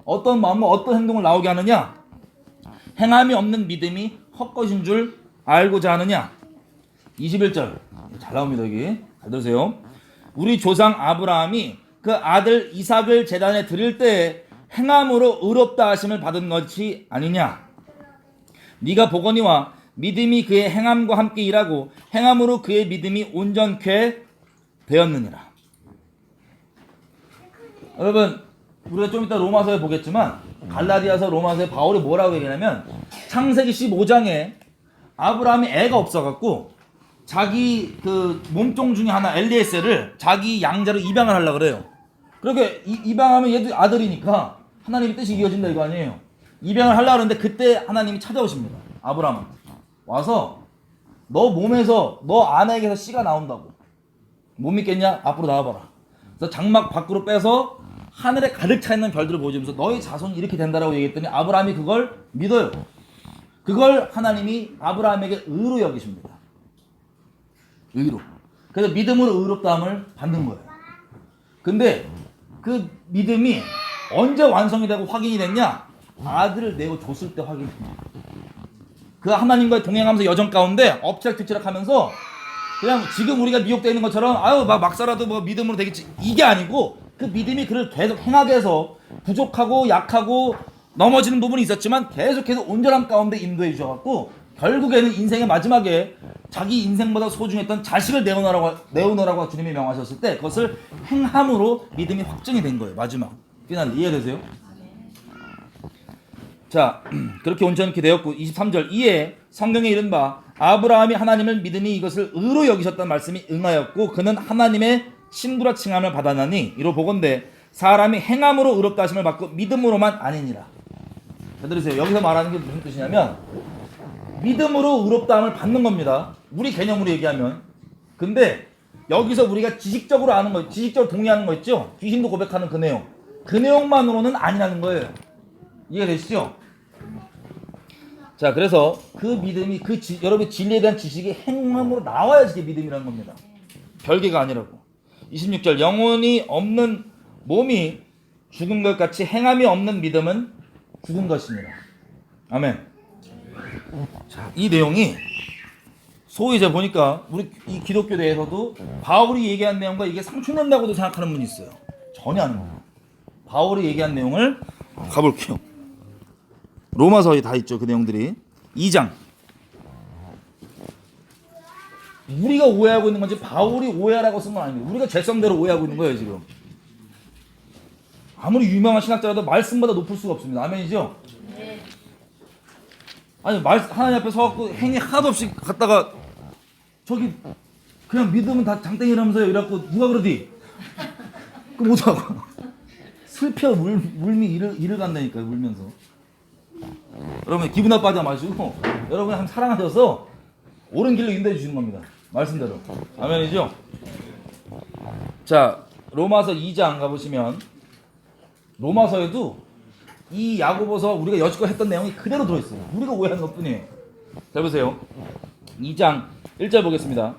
어떤 마음과 어떤 행동을 나오게 하느냐, 행함이 없는 믿음이 헛것인 줄 알고자 하느냐. 21절 잘 나옵니다. 여기 잘 들으세요. 우리 조상 아브라함이 그 아들 이삭을 제단에 드릴 때에 행함으로 의롭다 하심을 받은 것이 아니냐. 네가 보거니와 믿음이 그의 행함과 함께 일하고 행함으로 그의 믿음이 온전케 되었느니라. 여러분, 우리가 좀 이따 로마서에 보겠지만 갈라디아서 로마서에 바울이 뭐라고 얘기하냐면, 창세기 15장에 아브라함이 애가 없어갖고 자기 그 몸종 중에 하나 엘리에셀을 자기 양자로 입양을 하려고 그래요. 그렇게 입양하면 얘도 아들이니까 하나님의 뜻이 이어진다 이거 아니에요. 입양을 하려고 하는데 그때 하나님이 찾아오십니다. 아브라함은 와서 너 몸에서 너 아내에게서 씨가 나온다고. 못 믿겠냐? 앞으로 나와봐라. 그래서 장막 밖으로 빼서 하늘에 가득 차 있는 별들을 보여주면서 너희 자손이 이렇게 된다라고 얘기했더니 아브라함이 그걸 믿어요. 그걸 하나님이 아브라함에게 의로 여기십니다. 의로. 그래서 믿음으로 의롭다함을 받는 거예요. 근데 그 믿음이 언제 완성이 되고 확인이 됐냐? 아들을 내어 줬을 때 확인이 됩니다. 그 하나님과의 동행하면서 여정 가운데 엎치락뒤치락 하면서 그냥 지금 우리가 미혹되어 있는 것처럼 아유 막 살아도 뭐 믿음으로 되겠지, 이게 아니고, 그 믿음이 그를 계속 행하게 해서 부족하고 약하고 넘어지는 부분이 있었지만 계속해서 온전함 가운데 인도해 주셔갖고 결국에는 인생의 마지막에 자기 인생보다 소중했던 자식을 내어놓으라고 주님이 명하셨을 때 그것을 행함으로 믿음이 확증이 된 거예요. 마지막 끝난, 이해되세요? 자, 그렇게 온전케 되었고 23절 이에 성경에 이른 바 아브라함이 하나님을 믿음이 이것을 의로 여기셨다는 말씀이 응하였고 그는 하나님의 친구라 칭함을 받았나니 이로 보건대 사람이 행함으로 의롭다 하심을 받고 믿음으로만 아니니라. 자, 들으세요. 여기서 말하는 게 무슨 뜻이냐면 믿음으로 의롭다함을 받는 겁니다. 우리 개념으로 얘기하면. 근데 여기서 우리가 지식적으로 아는 거, 지식적으로 동의하는 거 있죠? 귀신도 고백하는 그 내용. 그 내용만으로는 아니라는 거예요. 이해가 되시죠? 자, 그래서 그 믿음이 여러분의 진리에 대한 지식이 행함으로 나와야지 그게 믿음이라는 겁니다. 별개가 아니라고. 26절 영혼이 없는 몸이 죽은 것 같이 행함이 없는 믿음은 죽은 것입니다. 아멘. 자, 이 내용이 소위 이제 보니까 우리 이 기독교 내에서도 바울이 얘기한 내용과 이게 상충된다고도 생각하는 분이 있어요. 전혀 아닙니다. 바울이 얘기한 내용을 가볼게요. 로마서에 다 있죠, 그 내용들이. 2장. 우리가 오해하고 있는 건지 바울이 오해하라고 쓴 건 아닙니다. 우리가 죄성대로 오해하고 있는 거예요, 지금. 아무리 유명한 신학자라도 말씀보다 높을 수가 없습니다. 아멘이죠? 네. 아니, 하나님 앞에 서갖고 행위 하나도 없이 갔다가 저기 그냥 믿으면 다 장땡이라면서요 이래갖고 누가 그러디? 그거 못하고 슬퍼 물미 이를 간다니까요. 울면서. 여러분 기분 나빠하지 마시고 여러분이 한 사랑하셔서 옳은 길로 인도해 주시는 겁니다. 말씀대로. 아멘이죠? 자, 로마서 2장 가보시면 로마서에도 이 야고보서 우리가 여지껏 했던 내용이 그대로 들어있어요. 우리가 오해하는 것뿐이에요. 잘 보세요. 2장 1절 보겠습니다.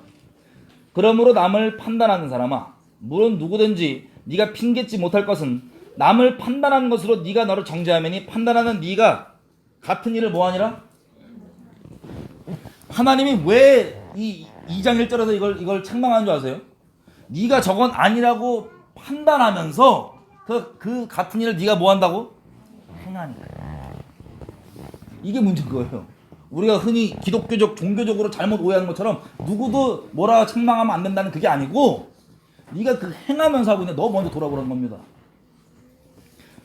그러므로 남을 판단하는 사람아, 물론 누구든지 네가 핑계치 못할 것은 남을 판단하는 것으로 네가 너를 정죄하매니 판단하는 네가 같은 일을 뭐하니라? 하나님이 왜 이 2장 1절에서 이걸 책망하는 줄 아세요? 네가 저건 아니라고 판단하면서 그 같은 일을 네가 뭐한다고? 행하니까. 이게 문제인 거예요. 우리가 흔히 기독교적 종교적으로 잘못 오해하는 것처럼 누구도 뭐라 책망하면 안 된다는 그게 아니고 네가 그 행하면서 하고 있는데 너 먼저 돌아보라는 겁니다.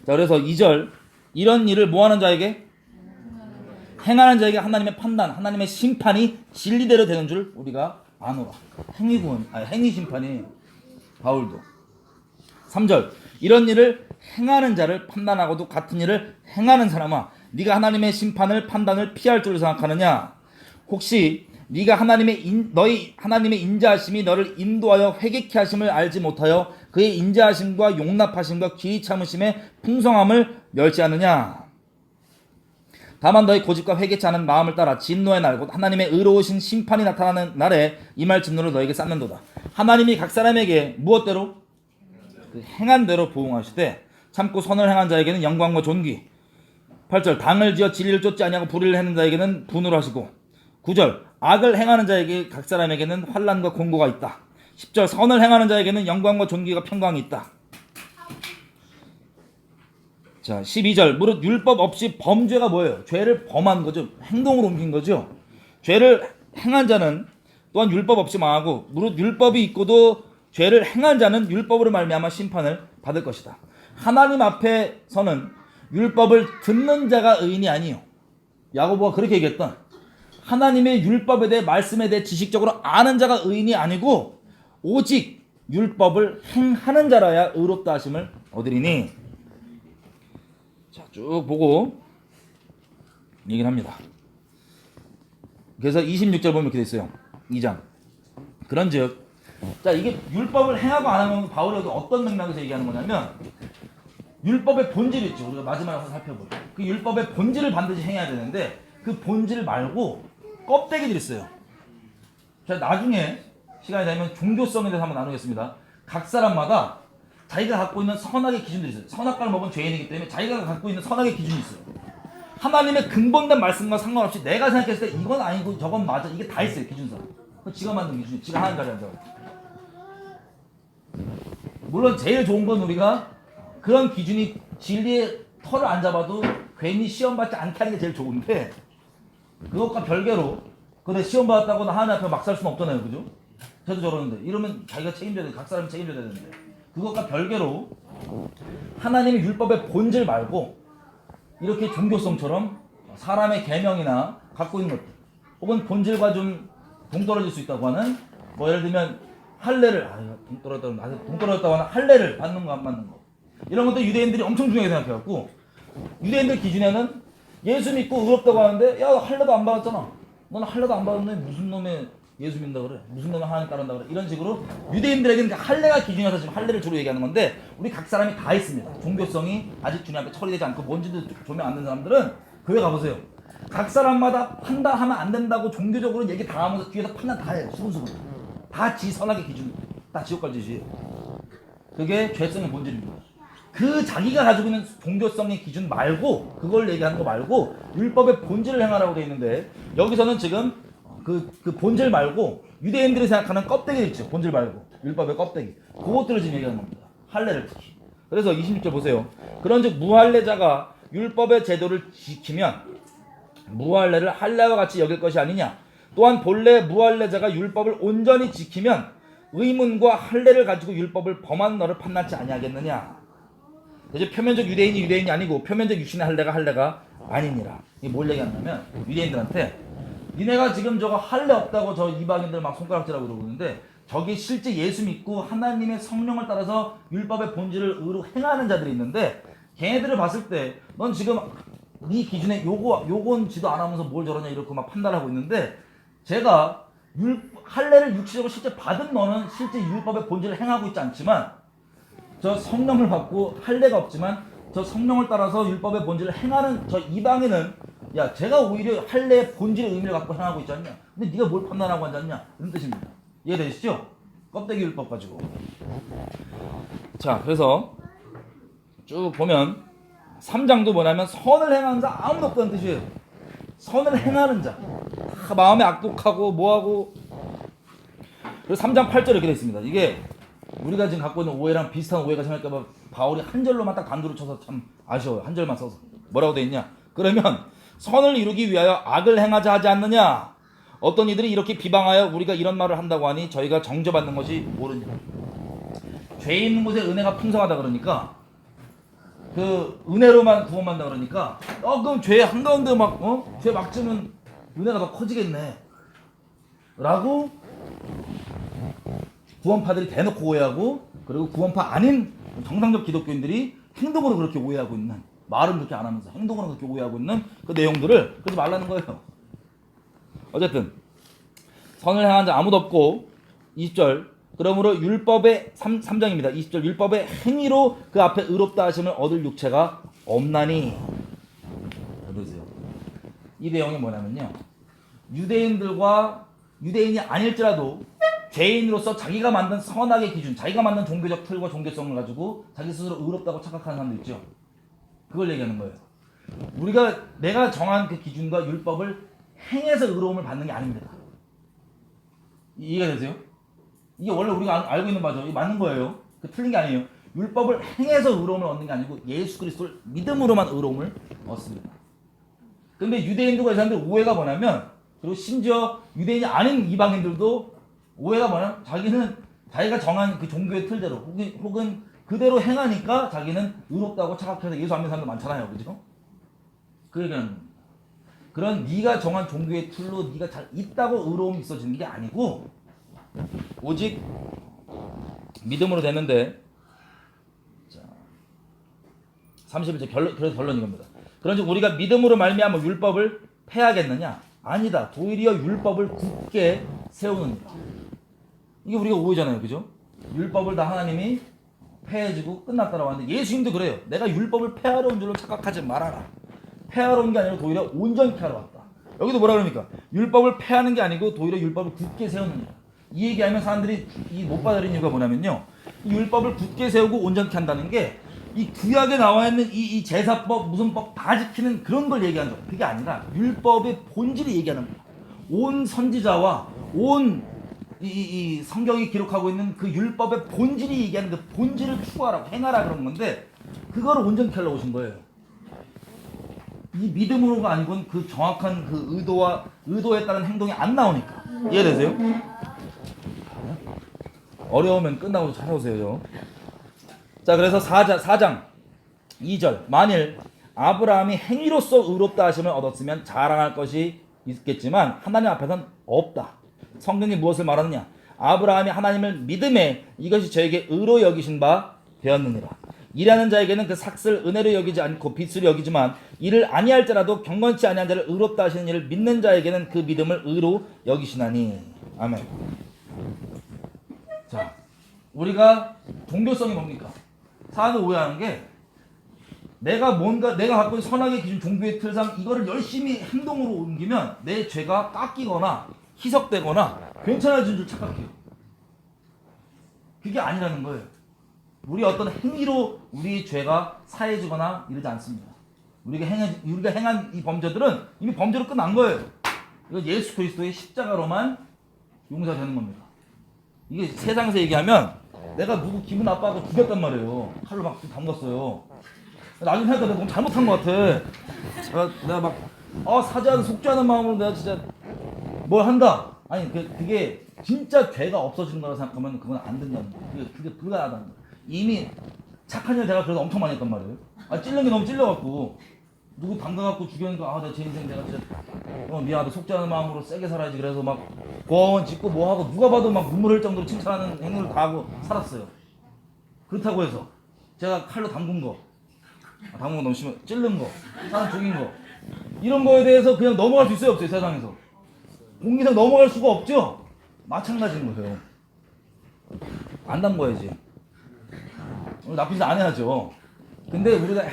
자, 그래서 2절 이런 일을 뭐하는 자에게? 행하는 자에게 하나님의 판단, 하나님의 심판이 진리대로 되는 줄 우리가 아노라. 행위 심판이 바울도. 3절 이런 일을 행하는 자를 판단하고도 같은 일을 행하는 사람아, 네가 하나님의 심판을 판단을 피할 줄 생각하느냐? 혹시 네가 하나님의 인자하심이 너를 인도하여 회개케 하심을 알지 못하여 그의 인자하심과 용납하심과 길이 참으심의 풍성함을 멸시하느냐. 다만 너희 고집과 회개치 않은 마음을 따라 진노의 날 곧 하나님의 의로우신 심판이 나타나는 날에 임할 진노를 너에게 쌓는도다. 하나님이 각 사람에게 무엇대로? 그 행한 대로 보응하시되 참고 선을 행한 자에게는 영광과 존귀. 8절 당을 지어 진리를 쫓지 아니하고 불의를 하는 자에게는 분노를 하시고 9절 악을 행하는 자에게 각 사람에게는 환난과 공고가 있다. 10절 선을 행하는 자에게는 영광과 존귀가 평강이 있다. 자 12절 무릇 율법 없이 범죄가 뭐예요? 죄를 범한 거죠. 행동으로 옮긴 거죠. 죄를 행한 자는 또한 율법 없이 망하고 무릇 율법이 있고도 죄를 행한 자는 율법으로 말미암아 심판을 받을 것이다. 하나님 앞에서는 율법을 듣는 자가 의인이 아니요. 야고보가 그렇게 얘기했던 하나님의 율법에 대해 말씀에 대해 지식적으로 아는 자가 의인이 아니고 오직 율법을 행하는 자라야 의롭다 하심을 얻으리니. 자, 쭉 보고 얘기를 합니다. 그래서 26절 보면 이렇게 돼 있어요. 2장. 그런즉 자 이게 율법을 행하고 안 하면 바울이 어떤 맥락에서 얘기하는 거냐면 율법의 본질이 있죠. 우리가 마지막에 살펴볼 그 율법의 본질을 반드시 행해야 되는데 그 본질 말고 껍데기들이 있어요. 자 나중에 시간이 되면 종교성에 대해서 한번 나누겠습니다. 각 사람마다 자기가 갖고 있는 선악의 기준들이 있어요. 선악과를 먹은 죄인이기 때문에 자기가 갖고 있는 선악의 기준이 있어요. 하나님의 근본된 말씀과 상관없이 내가 생각했을 때 이건 아니고 저건 맞아. 이게 다 있어요. 기준상. 지가 만든 기준이 지가 하는 자리에 앉아가지고. 물론 제일 좋은 건 우리가 그런 기준이 진리의 털을 안 잡아도 괜히 시험 받지 않게 하는 게 제일 좋은데 그것과 별개로 근데 시험 받았다고 하나님 앞에 막 살 수는 없잖아요. 그죠? 저도 저러는데 이러면 자기가 책임져야 돼. 각 사람이 책임져야 되는데 그것과 별개로 하나님의 율법의 본질 말고 이렇게 종교성처럼 사람의 계명이나 갖고 있는 것들 혹은 본질과 좀 동떨어질 수 있다고 하는 뭐 예를 들면 할례를 동떨어졌다고 하는 할례를 받는 거 안 받는 거 이런 것도 유대인들이 엄청 중요하게 생각해갖고 유대인들 기준에는 예수 믿고 의롭다고 하는데 야 할례도 안 받았잖아. 너는 할례도 안 받았는데 무슨 놈의 예수 믿는다 그래? 무슨 놈의 하나님 따른다 그래? 이런 식으로 유대인들에게는 할례가 기준이라서 지금 할례를 주로 얘기하는 건데 우리 각 사람이 다 있습니다. 종교성이 아직 주님 앞에 처리되지 않고 뭔지도 조명 안 된 사람들은 교회 가보세요. 각 사람마다 판단하면 안 된다고 종교적으로 얘기 다 하면서 뒤에서 판단 다 해요. 수근수근. 다 지 선악의 기준, 다 지옥 갈 짓이에요. 그게 죄성의 본질입니다. 그 자기가 가지고 있는 종교성의 기준 말고 그걸 얘기하는 거 말고 율법의 본질을 행하라고 돼 있는데 여기서는 지금 그 본질 말고 유대인들이 생각하는 껍데기 있죠. 본질 말고 율법의 껍데기 그것들을 지금 얘기하는 겁니다. 할례를 특히. 그래서 26절 보세요. 그런즉 무할례자가 율법의 제도를 지키면 무할례를 할례와 같이 여길 것이 아니냐. 또한 본래 무할례자가 율법을 온전히 지키면 의문과 할례를 가지고 율법을 범한 너를 판단치 아니하겠느냐. 이제 표면적 유대인이 아니고 표면적 육신의 할례가 아니니라. 이게 뭘 얘기하냐면 유대인들한테 니네가 지금 저거 할례 없다고 저 이방인들 막 손가락질하고 그러고 있는데 저기 실제 예수 믿고 하나님의 성령을 따라서 율법의 본질을 의로 행하는 자들이 있는데 걔네들을 봤을 때 넌 지금 네 기준에 요건 지도 안 하면서 뭘 저러냐 이렇게 막 판단하고 있는데 제가 할례를 육체적으로 실제 받은 너는 실제 율법의 본질을 행하고 있지 않지만 저 성령을 받고 할례가 없지만 저 성령을 따라서 율법의 본질을 행하는 저 이방인은 야 제가 오히려 할례의 본질의 의미를 갖고 행하고 있지 않냐. 근데 네가 뭘 판단하고 앉았냐 이런 뜻입니다. 이해되시죠? 껍데기 율법 가지고. 자 그래서 쭉 보면 3장도 뭐냐면 선을 행하는 자 아무도 없다는 뜻이에요. 선을 행하는 자 다 마음에 악독하고 뭐하고. 그래서 3장 8절에 이렇게 되어 있습니다. 이게 우리가 지금 갖고 있는 오해랑 비슷한 오해가 생길까봐 바울이 한 절로만 딱 단도를 쳐서 참 아쉬워요. 한 절만 써서. 뭐라고 되어 있냐. 그러면 선을 이루기 위하여 악을 행하자 하지 않느냐. 어떤 이들이 이렇게 비방하여 우리가 이런 말을 한다고 하니 저희가 정죄받는 것이 모르니라. 죄 있는 곳에 은혜가 풍성하다 그러니까 그 은혜로만 구원받는다 그러니까 그럼 죄 한가운데 죄 막 지면 은혜가 더 커지겠네 라고 구원파들이 대놓고 오해하고 그리고 구원파 아닌 정상적 기독교인들이 행동으로 그렇게 오해하고 있는 말은 그렇게 안 하면서 행동으로 그렇게 오해하고 있는 그 내용들을 그러지 말라는 거예요. 어쨌든 선을 행한 자 아무도 없고 20절 그러므로 율법의 3장입니다. 20절 율법의 행위로 그 앞에 의롭다 하심을 얻을 육체가 없나니. 보세요. 이 내용이 뭐냐면요. 유대인이 아닐지라도 죄인으로서 자기가 만든 선악의 기준, 자기가 만든 종교적 틀과 종교성을 가지고 자기 스스로 의롭다고 착각하는 사람도 있죠. 그걸 얘기하는 거예요. 내가 정한 그 기준과 율법을 행해서 의로움을 받는 게 아닙니다. 이해가 되세요? 이게 원래 우리가 알고 있는 바죠. 이게 맞는 거예요. 틀린 게 아니에요. 율법을 행해서 의로움을 얻는 게 아니고 예수 그리스도를 믿음으로만 의로움을 얻습니다. 근데 유대인들과 이 사람들 오해가 뭐냐면, 그리고 심지어 유대인이 아닌 이방인들도 오해가 뭐냐면, 자기가 정한 그 종교의 틀대로 혹은 그대로 행하니까 자기는 의롭다고 착각해서 예수 안 믿는 사람도 많잖아요. 그죠? 그 얘기는 그런 네가 정한 종교의 틀로 네가 잘 있다고 의로움이 있어지는 게 아니고 오직 믿음으로 되는데. 자, 31절 그래서 결론이 이겁니다. 그런즉 우리가 믿음으로 말미암아 율법을 폐하겠느냐? 아니다. 도리어 율법을 굳게 세우느니라. 이게 우리가 오해잖아요. 그죠? 율법을 다 하나님이 폐해지고 끝났다라고 하는데 예수님도 그래요. 내가 율법을 폐하러 온 줄로 착각하지 말아라. 폐하러 온 게 아니라 도리어 온전케 하러 왔다. 여기도 뭐라 그럽니까? 율법을 폐하는 게 아니고 도리어 율법을 굳게 세우느니라. 이 얘기하면 사람들이 못 받아들이는 이유가 뭐냐면요. 이 율법을 굳게 세우고 온전케 한다는 게 이 구약에 나와 있는 이 제사법 무슨 법 다 지키는 그런 걸 얘기하는 거예요. 그게 아니라 율법의 본질을 얘기하는 거예요. 온 선지자와 온 이 성경이 기록하고 있는 그 율법의 본질이 얘기하는 그 본질을 추구하라고 행하라 그런 건데 그거를 온전케 하려고 오신 거예요. 이 믿음으로가 아니고는 그 정확한 그 의도에 따른 행동이 안 나오니까. 이해되세요? 어려우면 끝나고 찾아오세요. 자, 그래서 4장 2절 만일 아브라함이 행위로서 의롭다 하심을 얻었으면 자랑할 것이 있겠지만 하나님 앞에서는 없다. 성경이 무엇을 말하느냐? 아브라함이 하나님을 믿음에 이것이 저에게 의로 여기신 바 되었느니라. 일하는 자에게는 그 삭슬 은혜로 여기지 않고 빚으로 여기지만 이를 아니할지라도 경건치 아니한 자를 의롭다 하시는 일을 믿는 자에게는 그 믿음을 의로 여기시나니. 아멘. 자, 우리가 종교성이 뭡니까? 사람들 오해하는 게 내가 갖고 있는 선악의 기준 종교의 틀상 이거를 열심히 행동으로 옮기면 내 죄가 깎이거나 희석되거나 괜찮아진 줄 착각해요. 그게 아니라는 거예요. 우리 어떤 행위로 우리의 죄가 사해지거나 이러지 않습니다. 우리가 행한 이 범죄들은 이미 범죄로 끝난 거예요. 이거 예수 그리스도의 십자가로만 용서되는 겁니다. 이게 세상에서 얘기하면 내가 누구 기분 나빠하고 죽였단 말이에요. 칼로 막 담갔어요. 나중에 생각하니까 내가 너무 잘못한 것 같아. 내가 막 사죄하는 속죄하는 마음으로 내가 진짜 뭘 한다. 아니 그게 진짜 죄가 없어지는 거라고 생각하면 그건 안 된다는 거예요. 그게 불가하다는 거예요. 이미 착한 일 제가 그래서 엄청 많이 했단 말이에요. 찔른 게 너무 찔려갖고 누구 담가갖고 죽였으니까 내 제 인생 내가 진짜 미안하다 속죄하는 마음으로 세게 살아야지. 그래서 막 고아원 짓고 뭐하고 누가 봐도 막 눈물 흘릴 정도로 칭찬하는 행위를 다 하고 살았어요. 그렇다고 해서 제가 칼로 담근 거 너무 심해, 찔른 거, 사람 죽인 거 이런 거에 대해서 그냥 넘어갈 수 있어요 없어요? 세상에서 공기상 넘어갈 수가 없죠. 마찬가지인 거예요. 안 담궈야지. 나쁜 짓 안 해야죠. 근데 우리가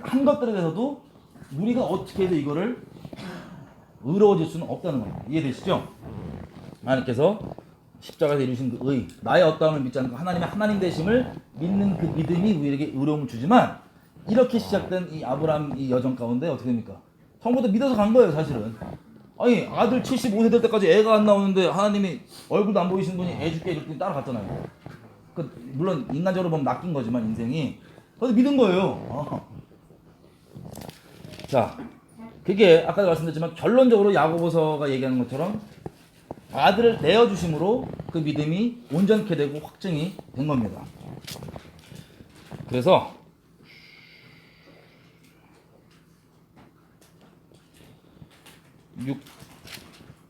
한 것들에 대해서도 우리가 어떻게 해서 이거를 의로워질 수는 없다는 거예요. 이해되시죠? 하나님께서 십자가에서 이루신 그 의, 나의 어떠함을 믿지 않고 하나님의 하나님 되심을 믿는 그 믿음이 우리에게 의로움을 주지만 이렇게 시작된 이 아브라함 이 여정 가운데 어떻게 됩니까? 처음부터 믿어서 간 거예요, 사실은. 아니, 아들 75세 될 때까지 애가 안 나오는데 하나님이 얼굴도 안 보이신 분이 애 줄게 이렇게 따라갔잖아요. 물론 인간적으로 보면 낚인 거지만 인생이. 그래서 믿은 거예요. 자, 그게 아까 말씀드렸지만 결론적으로 야고보서가 얘기하는 것처럼 아들을 내어주심으로 그 믿음이 온전케 되고 확증이 된 겁니다. 그래서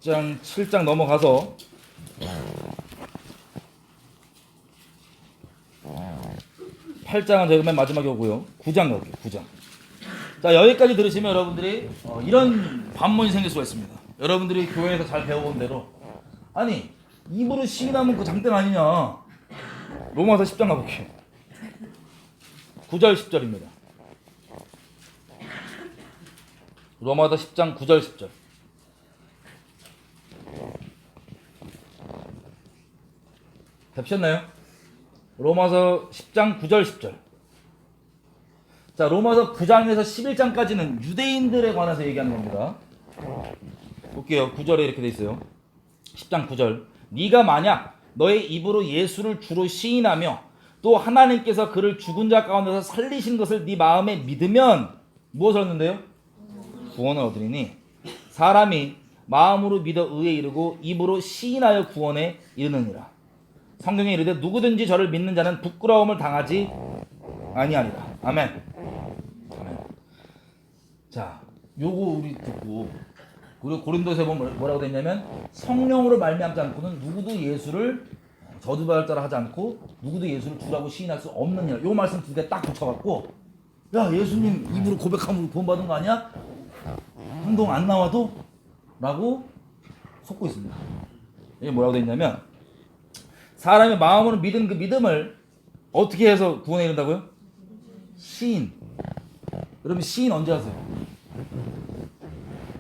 6장, 7장 넘어가서 8장은 저희가 맨 마지막에 오고요. 9장 갈게요. 9장. 자, 여기까지 들으시면 여러분들이 이런 반문이 생길 수가 있습니다. 여러분들이 교회에서 잘 배워온 대로 아니 입으로 시인하면 그 장땡 아니냐. 로마서 10장 가볼게요. 9절 10절입니다. 로마서 10장 9절 10절. 잡으셨나요? 로마서 10장 9절 10절. 자, 로마서 9장에서 11장까지는 유대인들에 관해서 얘기하는 겁니다. 볼게요. 9절에 이렇게 돼 있어요. 10장 9절. 네가 만약 너의 입으로 예수를 주로 시인하며 또 하나님께서 그를 죽은 자 가운데서 살리신 것을 네 마음에 믿으면 무엇을 얻는데요? 구원을 얻으리니 사람이 마음으로 믿어 의에 이르고 입으로 시인하여 구원에 이르느니라. 성경에 이르되 누구든지 저를 믿는 자는 부끄러움을 당하지 아니하리라. 아멘. 아멘. 자, 요거 우리 듣고 그리고 고린도서에 보면 뭐라고 됐냐면 성령으로 말미암지 않고는 누구도 예수를 저주받을 자라 하지 않고 누구도 예수를 주라고 시인할 수 없느니라. 요 말씀 두 개 딱 붙여갖고 야, 예수님 입으로 고백하면 구원받은 거 아니야? 행동 안 나와도? 라고 속고 있습니다. 이게 뭐라고 됐냐면 사람의 마음으로 믿은 그 믿음을 어떻게 해서 구원에 이른다고요? 시인. 여러분 시인 언제 하세요?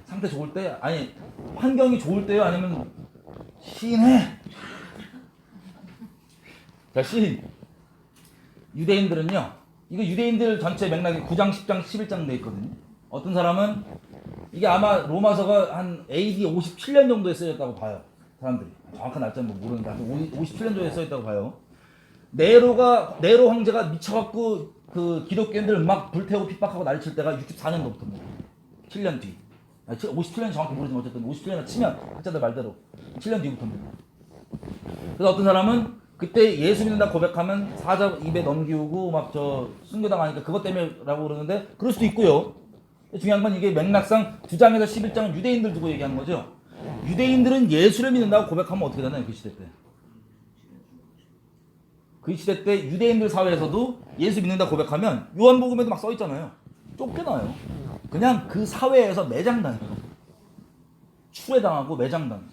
상태 좋을 때? 아니 환경이 좋을 때요? 아니면 시인해? 자, 시인. 유대인들은요, 이거 유대인들 전체 맥락이 9장 10장 11장 돼 있거든요. 어떤 사람은 이게 아마 로마서가 한 AD 57년 정도에 쓰였다고 봐요. 사람들이 정확한 날짜는 뭐 모르는데 한 57년 정도에 쓰였다고 봐요. 네로 황제가 미쳐갖고 그 기독교인들 막 불태우고 핍박하고 난리칠 때가 64년도부터입니다. 7년 뒤. 57년 정확히 모르지만 어쨌든 57년을 치면 학자들 말대로 7년 뒤부터입니다. 그래서 어떤 사람은 그때 예수 믿는다 고백하면 사자 입에 넘기우고 막 저 순교당하니까 그것 때문에라고 그러는데 그럴 수도 있고요. 중요한 건 이게 맥락상 9장에서 11장은 유대인들 두고 얘기하는 거죠. 유대인들은 예수를 믿는다고 고백하면 어떻게 되나요? 그 시대 때. 그 시대 때 유대인들 사회에서도 예수 믿는다 고백하면 요한복음에도 막 써있잖아요. 쫓겨나요. 그냥 그 사회에서 매장당해요. 추해당하고 매장당해요.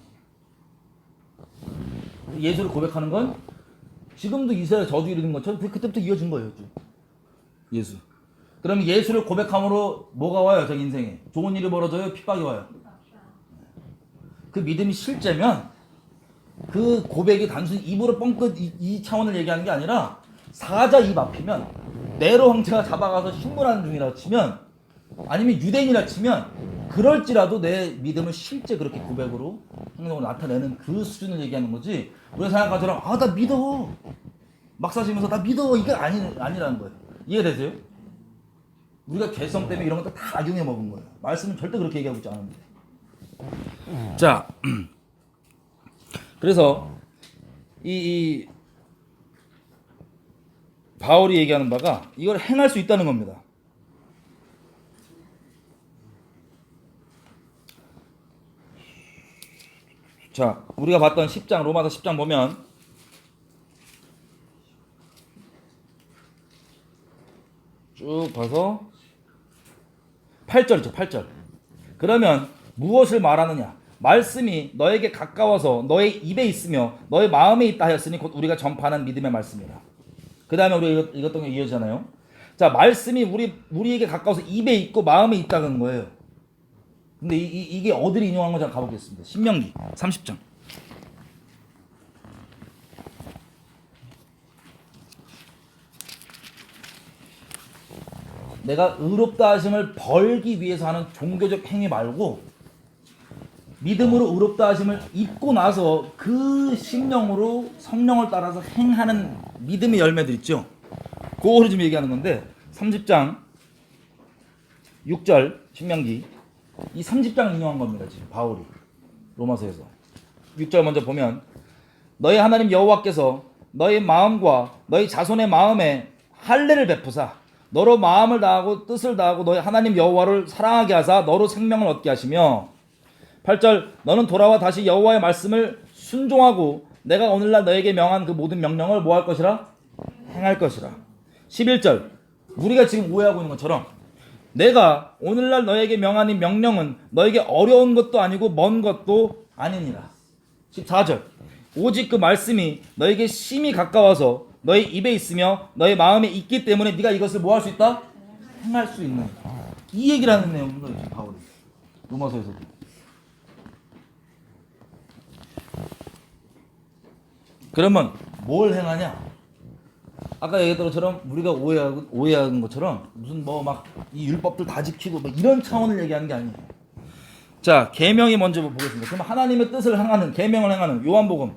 예수를 고백하는 건 지금도 이스라엘 저주 이르는 것처럼 그때부터 이어진 거예요. 쭉. 예수. 그럼 예수를 고백함으로 뭐가 와요? 저 인생에 좋은 일이 벌어져요? 핍박이 와요? 그 믿음이 실제면 그 고백이 단순히 입으로 뻥끗 이 차원을 얘기하는 게 아니라 사자 입 앞이면 네로 황제가 잡아가서 신문하는 중이라고 치면 아니면 유대인이라 치면 그럴지라도 내 믿음을 실제 그렇게 고백으로 행동으로 나타내는 그 수준을 얘기하는 거지. 우리가 생각한 것처럼 아, 나 믿어 막 사시면서 나 믿어 이게 아니라는 거예요. 이해되세요? 우리가 개성 때문에 이런 것도 다 악용해 먹은 거예요. 말씀은 절대 그렇게 얘기하고 있지 않은데. 자, 그래서 이 바울이 얘기하는 바가 이걸 행할 수 있다는 겁니다. 자, 우리가 봤던 10장 로마서 10장 보면 쭉 봐서 8절이죠. 8절. 그러면 무엇을 말하느냐? 말씀이 너에게 가까워서 너의 입에 있으며 너의 마음에 있다 하였으니 곧 우리가 전파하는 믿음의 말씀이라. 그 다음에 우리가 읽었던 게 이어지잖아요. 자, 말씀이 우리에게 가까워서 입에 있고 마음에 있다는 거예요. 근데 이게 어디를 인용한 건지 가보겠습니다. 신명기 30장. 내가 의롭다 하심을 벌기 위해서 하는 종교적 행위 말고 믿음으로 의롭다 하심을 입고 나서 그 심령으로 성령을 따라서 행하는 믿음의 열매들 있죠. 그거를 좀 얘기하는 건데 30장 6절 신명기 이 30장을 인용한 겁니다. 지금 바울이 로마서에서 6절 먼저 보면 너희 하나님 여호와께서 너희 마음과 너희 자손의 마음에 할례를 베푸사 너로 마음을 다하고 뜻을 다하고 너희 하나님 여호와를 사랑하게 하사 너로 생명을 얻게 하시며 8절 너는 돌아와 다시 여호와의 말씀을 순종하고 내가 오늘날 너에게 명한 그 모든 명령을 뭐 할 것이라? 행할 것이라. 11절 우리가 지금 오해하고 있는 것처럼 내가 오늘날 너에게 명한 이 명령은 너에게 어려운 것도 아니고 먼 것도 아니니라. 14절 오직 그 말씀이 너에게 심히 가까워서 너의 입에 있으며 너의 마음에 있기 때문에 네가 이것을 뭐 할 수 있다? 행할 수 있는. 이 얘기를 하는 내용입니다. 바울이 로마서에서도. 그러면 뭘 행하냐? 아까 얘기했던 것처럼 우리가 오해하는 것처럼 무슨 뭐 막 이 율법들 다 지키고 뭐 이런 차원을 얘기하는 게 아니에요. 자, 계명이 먼저 보겠습니다. 그럼 하나님의 뜻을 행하는, 계명을 행하는 요한복음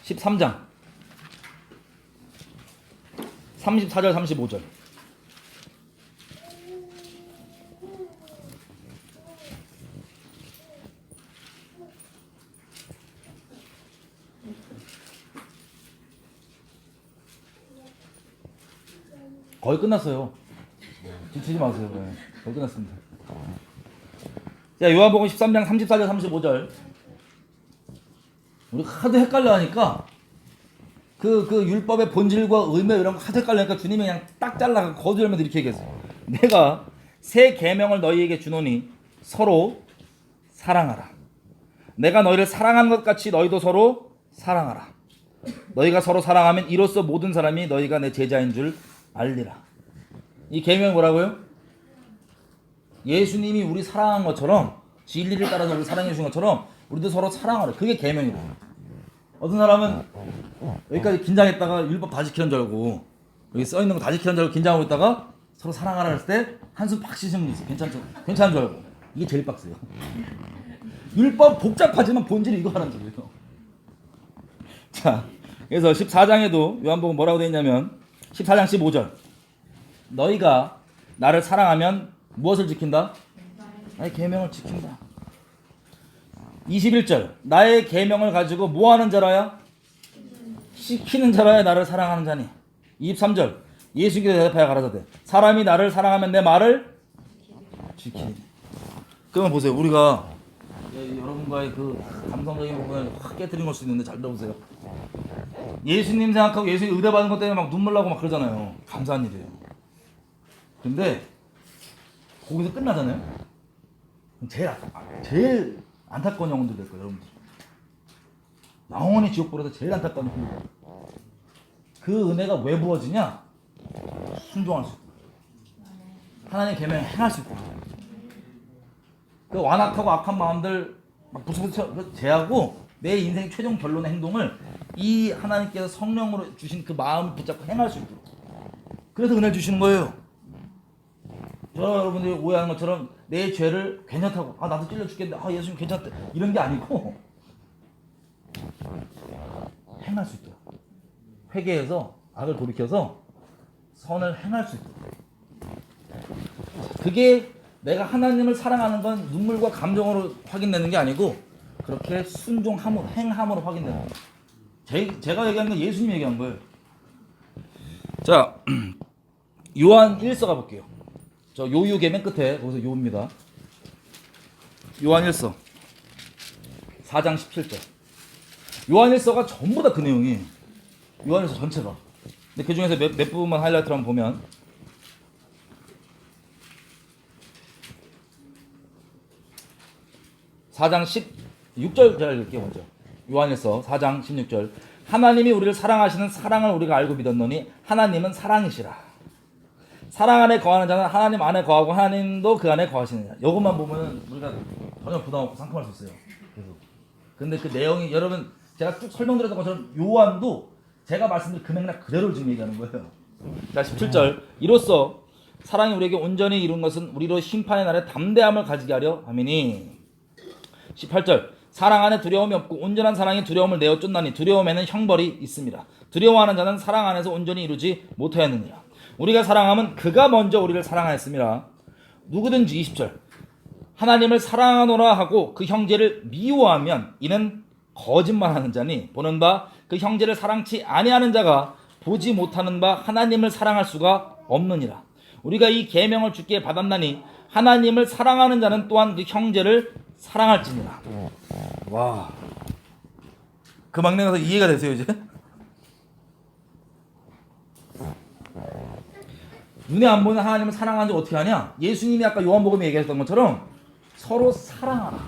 13장 34절 35절. 거의 끝났어요. 지치지 마세요. 네, 거의 끝났습니다. 자, 요한복음 13장 34절 35절. 우리 하도 헷갈려 하니까 그 율법의 본질과 의미 이런 거 하도 헷갈리니까 주님이 그냥 딱 잘라서 거두절면서 이렇게 얘기했어요. 내가 새 계명을 너희에게 주노니 서로 사랑하라. 내가 너희를 사랑한 것 같이 너희도 서로 사랑하라. 너희가 서로 사랑하면 이로써 모든 사람이 너희가 내 제자인 줄 알리라. 이 계명이 뭐라고요? 예수님이 우리 사랑한 것처럼, 진리를 따라서 우리 사랑해 주신 것처럼 우리도 서로 사랑하라. 그게 계명이에요. 어떤 사람은 여기까지 긴장했다가 율법 다 지키는 줄 알고, 여기 써 있는 거 다 지키는 줄 알고 긴장하고 있다가 서로 사랑하라 했을 때 한숨 팍 쉬시는 분 있어요. 괜찮은 줄 알고. 이게 제일 빡세요. 율법 복잡하지만 본질이 이거 하는 거예요. 자, 그래서 14장에도 요한복음 뭐라고 되어 있냐면 14장 15절. 너희가 나를 사랑하면 무엇을 지킨다? 나의 계명을 지킨다. 21절. 나의 계명을 가지고 뭐 하는 자라야? 지키는 자라야 나를 사랑하는 자니. 23절. 예수께서 대답하여 가라사대 사람이 나를 사랑하면 내 말을 지키니. 그러면 보세요. 우리가 여러분과의 그 감성적인 부분을 확 깨뜨린 걸 수 있는데 잘 들어보세요. 예수님 생각하고 예수님 의대 받은 것 때문에 막 눈물 나고 막 그러잖아요. 감사한 일이에요. 근데 거기서 끝나잖아요. 제일 안타까운 영혼들 될 거예요, 여러분들. 영원히 지옥 보라서 제일 안타까운 영혼들. 그 은혜가 왜 부어지냐? 순종할 수 있고, 하나님의 계명을 행할 수 있고, 그 완악하고 악한 마음들 막 부스부스 제하고 내 인생 최종 결론의 행동을 이 하나님께서 성령으로 주신 그 마음을 붙잡고 행할 수 있도록. 그래서 은혜를 주시는 거예요. 여러분들이 오해하는 것처럼 내 죄를 괜찮다고, 아 나도 찔려 죽겠는데 아 예수님 괜찮대, 이런 게 아니고 행할 수 있도록, 회개해서 악을 돌이켜서 선을 행할 수 있도록. 그게 내가 하나님을 사랑하는 건 눈물과 감정으로 확인되는 게 아니고 그렇게 순종함으로, 행함으로 확인되는 거예요. 제가 얘기한 건 예수님이 얘기한 거예요. 자, 요한 1서 가볼게요. 저 요유계 맨 끝에 거기서 요입니다. 요한 1서 4장 17절. 요한 1서가 전부 다 그 내용이, 요한 1서 전체가. 근데 그 중에서 몇 부분만 하이라이트를 한번 보면 4장 16절 잘 읽을게요. 먼저 요한일서 4장 16절. 하나님이 우리를 사랑하시는 사랑을 우리가 알고 믿었노니 하나님은 사랑이시라. 사랑 안에 거하는 자는 하나님 안에 거하고 하나님도 그 안에 거하시느냐. 이것만 보면 우리가 전혀 부담 없고 상큼할 수 있어요. 계속. 근데 그 내용이, 여러분 제가 쭉 설명드렸던 것처럼 요한도 제가 말씀드린 그 맥락 그대로 지금 얘기하는 거예요. 자, 17절. 이로써 사랑이 우리에게 온전히 이룬 것은 우리로 심판의 날에 담대함을 가지게 하려 함이니. 18절. 사랑 안에 두려움이 없고 온전한 사랑이 두려움을 내어 쫓나니 두려움에는 형벌이 있습니다. 두려워하는 자는 사랑 안에서 온전히 이루지 못하였느니라. 우리가 사랑하면 그가 먼저 우리를 사랑하였습니다. 누구든지 20절. 하나님을 사랑하노라 하고 그 형제를 미워하면 이는 거짓말하는 자니 보는 바 그 형제를 사랑치 아니하는 자가 보지 못하는 바 하나님을 사랑할 수가 없느니라. 우리가 이 계명을 주께 받았나니 하나님을 사랑하는 자는 또한 그 형제를 사랑할지니라. 와, 그 막내가서 이해가 되세요 이제? 눈에 안 보이는 하나님을 사랑하는지 어떻게 하냐? 예수님이 아까 요한복음에 얘기하셨던 것처럼 서로 사랑하라.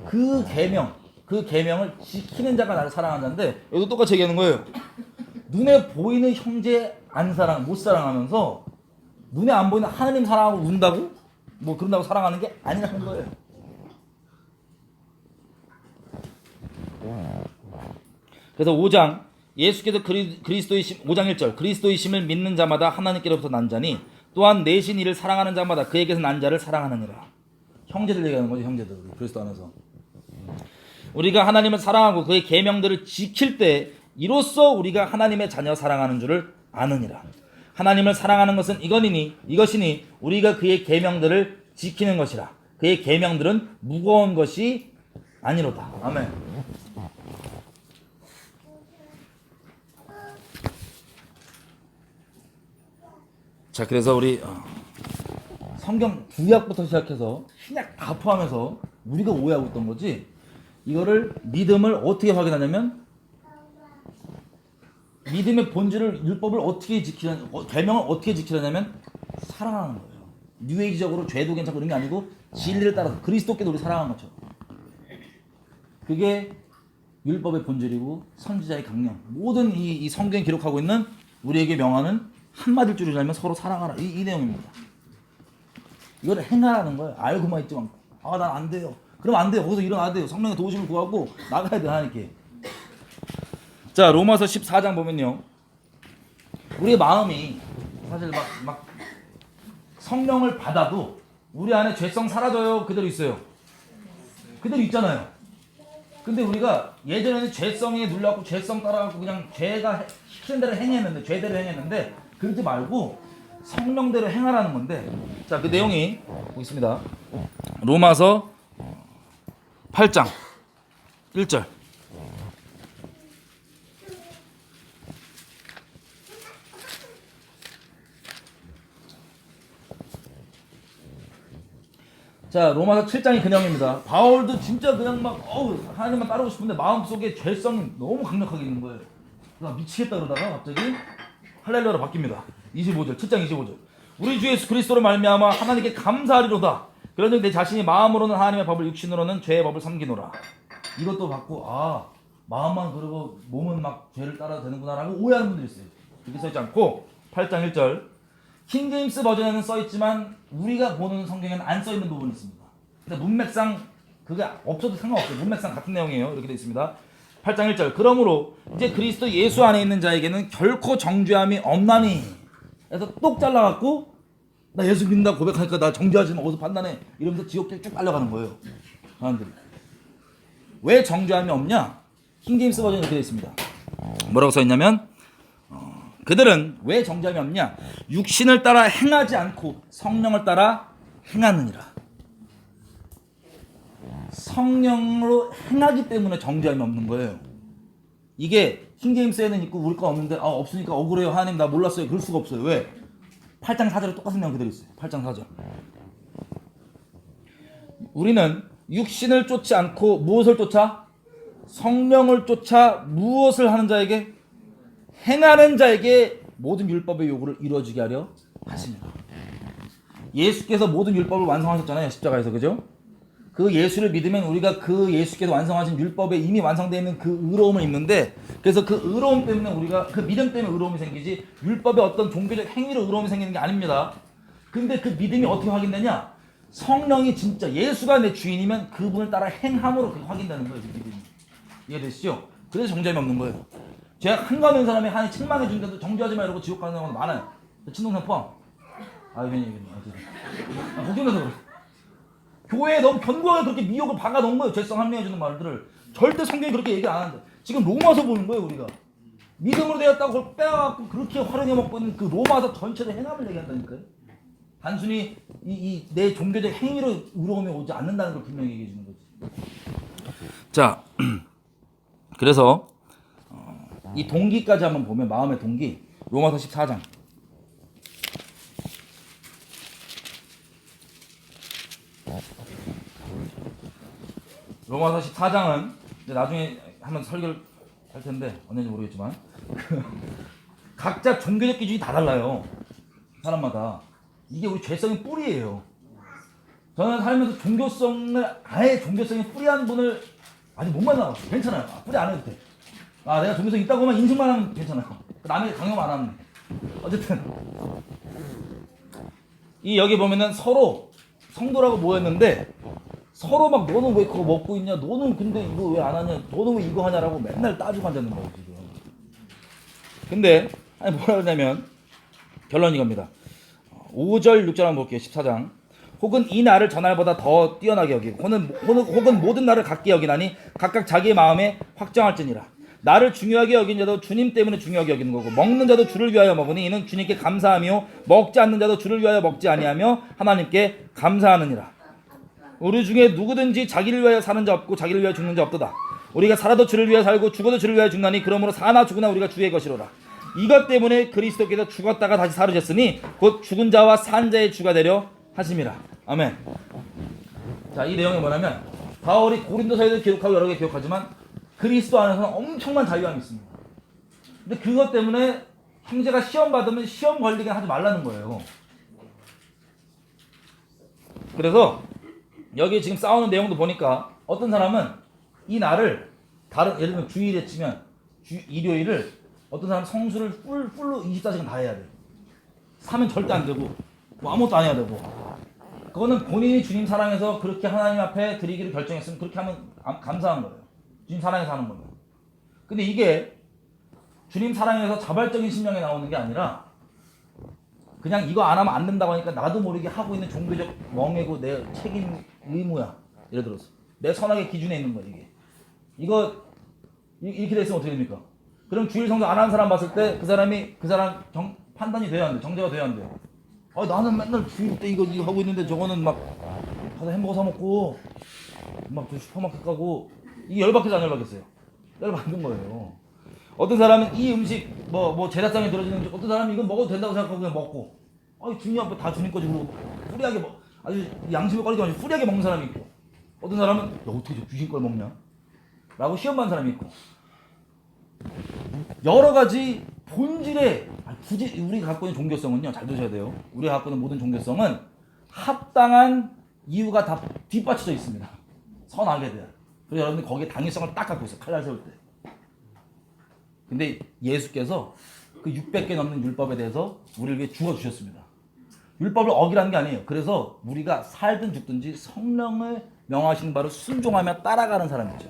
그 계명, 그 계명을 지키는 자가 나를 사랑하는 자인데 여기도 똑같이 얘기하는 거예요. 눈에 보이는 형제 못 사랑하면서 눈에 안 보이는 하나님 사랑하고 운다고? 뭐 그런다고 사랑하는 게 아니라는 거예요. 그래서 5장 예수께서 그리스도이심 5장 1절 그리스도이심을 믿는 자마다 하나님께로부터 난 자니 또한 내신 이를 사랑하는 자마다 그에게서 난 자를 사랑하느니라. 형제들 얘기하는 거죠. 형제들 그리스도 안에서 우리가 하나님을 사랑하고 그의 계명들을 지킬 때 이로써 우리가 하나님의 자녀 사랑하는 줄을 아느니라. 하나님을 사랑하는 것은 이것이니 우리가 그의 계명들을 지키는 것이라. 그의 계명들은 무거운 것이 아니로다. 아멘. 자, 그래서 우리 성경 구약부터 시작해서 신약 다 포함해서 우리가 오해하고 있던 거지. 이거를 믿음을 어떻게 확인하냐면 믿음의 본질을 율법을 어떻게 계명을 어떻게 지키려냐면 사랑하는 거예요. 뉴에이지적으로 죄도 괜찮고 그런 게 아니고 진리를 따라서 그리스도께도 우리 사랑하는 것처럼. 그게 율법의 본질이고 선지자의 강령. 모든 이 성경이 기록하고 있는 우리에게 명하는 한마디를 줄이자면 서로 사랑하라. 이 내용입니다. 이거를 행하라는 거예요. 알고만 있지 않고. 난 안 돼요. 그러면 안 돼요. 거기서 일어나야 돼요. 성령의 도우심을 구하고 나가야 돼요. 하나님께. 자, 로마서 14장 보면요. 우리의 마음이 사실 막 성령을 받아도 우리 안에 죄성 사라져요? 그대로 있어요? 그대로 있잖아요. 근데 우리가 예전에는 죄성에 눌려갖고 죄성 따라갖고 그냥 죄가 시키는 대로 행했는데 죄대로 행했는데 그러지 말고 성령대로 행하라는 건데 자, 그 내용이 보겠습니다. 로마서 8장 1절 자, 로마서 7장이 그 내용입니다. 바울도 진짜 그냥 막 하나님만 따르고 싶은데 마음속에 죄성이 너무 강력하게 있는 거예요. 미치겠다 그러다가 갑자기 할렐루야로 바뀝니다. 25절 7장 25절 우리 주 예수 그리스도로 말미암아 하나님께 감사하리로다. 그러니 내 자신이 마음으로는 하나님의 법을 육신으로는 죄의 법을 섬기노라. 이것도 받고 마음만 그러고 몸은 막 죄를 따라도 되는구나 라고 오해하는 분들이 있어요. 그렇게 써있지 않고 8장 1절 킹제임스 버전에는 써있지만 우리가 보는 성경에는 안 써있는 부분이 있습니다. 근데 문맥상 그게 없어도 상관없어요. 문맥상 같은 내용이에요. 이렇게 되어 있습니다. 8장 1절 그러므로 이제 그리스도 예수 안에 있는 자에게는 결코 정죄함이 없나니. 그래서 똑 잘라갖고 나 예수 믿는다 고백하니까 나 정죄하지만 어디서 판단해 이러면서 지옥길 쭉 달려가는 거예요. 사람들이. 왜 정죄함이 없냐? 킹제임스 버전이 이렇게 되어 있습니다. 뭐라고 써있냐면 그들은 왜 정죄함이 없냐? 육신을 따라 행하지 않고 성령을 따라 행하느니라. 성령으로 행하기 때문에 정죄함이 없는 거예요. 이게 킹제임스에는 있고 우리 거 없는데 없으니까 억울해요. 하나님 나 몰랐어요. 그럴 수가 없어요. 왜? 8장 4절에 똑같은 내용 그대로 있어요. 8장 4절 우리는 육신을 쫓지 않고 무엇을 쫓아? 성령을 쫓아 무엇을 하는 자에게? 행하는 자에게 모든 율법의 요구를 이루어지게 하려 하시니라. 예수께서 모든 율법을 완성하셨잖아요. 십자가에서. 그죠? 그 예수를 믿으면 우리가 그 예수께서 완성하신 율법에 이미 완성되어 있는 그 의로움을 입는데 그래서 그 의로움 때문에 우리가 그 믿음 때문에 의로움이 생기지 율법의 어떤 종교적 행위로 의로움이 생기는 게 아닙니다. 근데 그 믿음이 어떻게 확인되냐? 성령이 진짜 예수가 내 주인이면 그분을 따라 행함으로 그게 확인되는 거예요. 그 믿음이. 이해되시죠? 그래서 정죄함이 없는 거예요. 죄악 한가하는 사람이 한이 책망해 주는데도 정죄하지 마 이러고 지옥 가는 경우도 많아요. 친동생 포함. 걱정돼서 그래. 교회에 너무 견고하게 그렇게 미혹을 박아놓은 거예요. 죄성 합리해주는 말들을. 절대 성경이 그렇게 얘기 안 하는데 지금 로마서 보는 거예요. 우리가 믿음으로 되었다고 그걸 빼앗고 그렇게 활용해 먹고 있는 그 로마서 전체의 행함을 얘기한다니까요. 단순히 내 종교적 행위로 의로움이 오지 않는다는 걸 분명히 얘기해 주는 거지. 자, 그래서 이 동기까지 한번 보면 마음의 동기 로마서 14장 로마서 14장은 나중에 한번 설교를 할 텐데 언제인지 모르겠지만 각자 종교적 기준이 다 달라요. 사람마다. 이게 우리 죄성의 뿌리예요. 저는 살면서 종교성을 아예 종교성의 뿌리한 분을 아직 못 만나봤어. 괜찮아요. 뿌리 안 해도 돼. 내가 종교성 있다고만 인식만 하면 괜찮아요. 남에게 강요 안 하면. 어쨌든 여기 보면은 서로 성도라고 모였는데 서로 막 너는 왜 그거 먹고 있냐, 너는 근데 이거 왜 안 하냐, 너는 왜 이거 하냐라고 맨날 따지고 앉았는 거예요 지금. 근데 뭐라 그러냐면 결론이 이겁니다. 5절 6절 한번 볼게요. 14장. 혹은 이 날을 저 날보다 더 뛰어나게 여기고 혹은 모든 날을 같게 여기나니 각각 자기의 마음에 확정할지니라. 나를 중요하게 여긴 자도 주님 때문에 중요하게 여기는 거고, 먹는 자도 주를 위하여 먹으니 이는 주님께 감사하며, 먹지 않는 자도 주를 위하여 먹지 아니하며 하나님께 감사하느니라. 우리 중에 누구든지 자기를 위하여 사는 자 없고 자기를 위하여 죽는 자 없도다. 우리가 살아도 주를 위하여 살고 죽어도 주를 위하여 죽나니 그러므로 사나 죽으나 우리가 주의 것이로라. 이것 때문에 그리스도께서 죽었다가 다시 살으셨으니 곧 죽은 자와 산 자의 주가 되려 하심이라. 아멘. 자, 이 내용이 뭐냐면 바울이 고린도서에도 기록하고 여러 개 기록하지만 그리스도 안에서는 엄청난 자유함이 있습니다. 근데 그것 때문에 형제가 시험 받으면 시험 걸리게 하지 말라는 거예요. 그래서 여기 지금 싸우는 내용도 보니까 어떤 사람은 이 날을 다른, 예를 들면 주일에 치면 일요일을 어떤 사람은 성수를 풀로 24시간 다 해야 돼. 사면 절대 안 되고 뭐 아무것도 안 해야 되고. 그거는 본인이 주님 사랑해서 그렇게 하나님 앞에 드리기를 결정했으면 그렇게 하면 감사한 거예요. 주님 사랑해서 하는 거예요. 근데 이게 주님 사랑해서 자발적인 심령에 나오는 게 아니라 그냥 이거 안 하면 안 된다고 하니까 나도 모르게 하고 있는 종교적 멍해고 내 책임 의무야. 예를 들어서 내 선악의 기준에 있는 거야 이게. 이거 이렇게 됐으면 어떻게 됩니까? 그럼 주일 성수 안 하는 사람 봤을 때 그 사람 판단이 돼야 안 돼. 정죄가 돼야 안 돼. 나는 맨날 주일 때 이거 하고 있는데 저거는 막 가서 햄버거 사 먹고 막 슈퍼마켓 가고. 이게 열받겠어 안 열받겠어요? 열받는 거예요. 어떤 사람은 이 음식 뭐 제사상에 들어지는 음식, 어떤 사람은 이건 먹어도 된다고 생각하고 그냥 먹고, 주님 앞에 다 주님 거지 그러고 후리하게 아주 양심에 꺼리게 아니고 후리하게 먹는 사람이 있고, 어떤 사람은 야 어떻게 저 주신 걸 먹냐? 라고 시험 받는 사람이 있고, 여러 가지 본질에 굳이 우리가 갖고 있는 종교성은요, 잘 들으셔야 돼요. 우리가 갖고 있는 모든 종교성은 합당한 이유가 다 뒷받쳐져 있습니다. 선악에 대한. 그래서 여러분들 거기에 당위성을 딱 갖고 있어요. 칼날 세울 때. 근데 예수께서 그 600개 넘는 율법에 대해서 우리를 위해 죽어주셨습니다. 율법을 어기라는 게 아니에요. 그래서 우리가 살든 죽든지 성령을 명하시는 바로 순종하며 따라가는 사람이죠.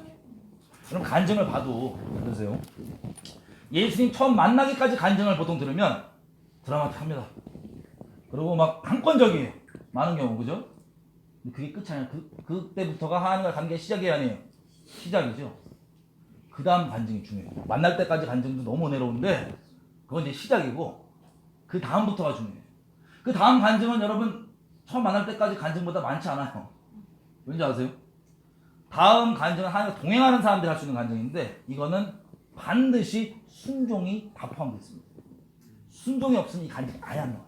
그럼 간증을 봐도 그러세요. 예수님 처음 만나기까지 간증을 보통 들으면 드라마틱합니다. 그리고 막 강권적이에요. 많은 경우, 그죠? 근데 그게 끝이 아니에요. 그때부터가 하나님과 관계의 시작이 아니에요. 시작이죠. 그 다음 간증이 중요해요. 만날 때까지 간증도 너무 은혜로운데 그건 이제 시작이고 그 다음부터가 중요해요. 그 다음 간증은 여러분 처음 만날 때까지 간증보다 많지 않아요. 왠지 아세요? 다음 간증은 하나님과 동행하는 사람들이 할 수 있는 간증인데 이거는 반드시 순종이 다 포함되어 있습니다. 순종이 없으면 이 간증이 아예 안 나와요.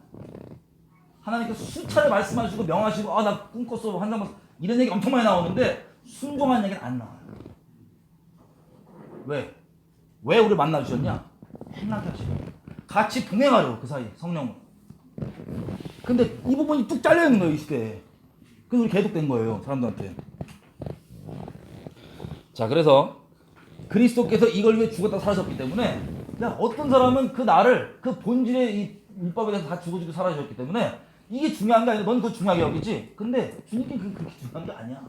하나님께서 수차례 말씀하시고 명하시고 나 꿈꿨어 환상 이런 얘기 엄청 많이 나오는데 순종한 얘기는 안 나와요. 왜 우리를 만나주셨냐? 행하게 하시고 같이 동행하려고 그 사이 성령을. 근데 이 부분이 뚝 잘려있는 거예요 이 시대에. 그래서 우리 계속된 거예요 사람들한테. 자, 그래서 그리스도께서 이걸 위해 죽었다 살아셨기 때문에 그냥 어떤 사람은 그 나를 그 본질의 이 율법에 대해서 다 죽어주고 살아주셨기 때문에 이게 중요한 게 아니라 넌 그거 중요하게 여기지. 근데 주님께 그렇게 중요한 게 아니야.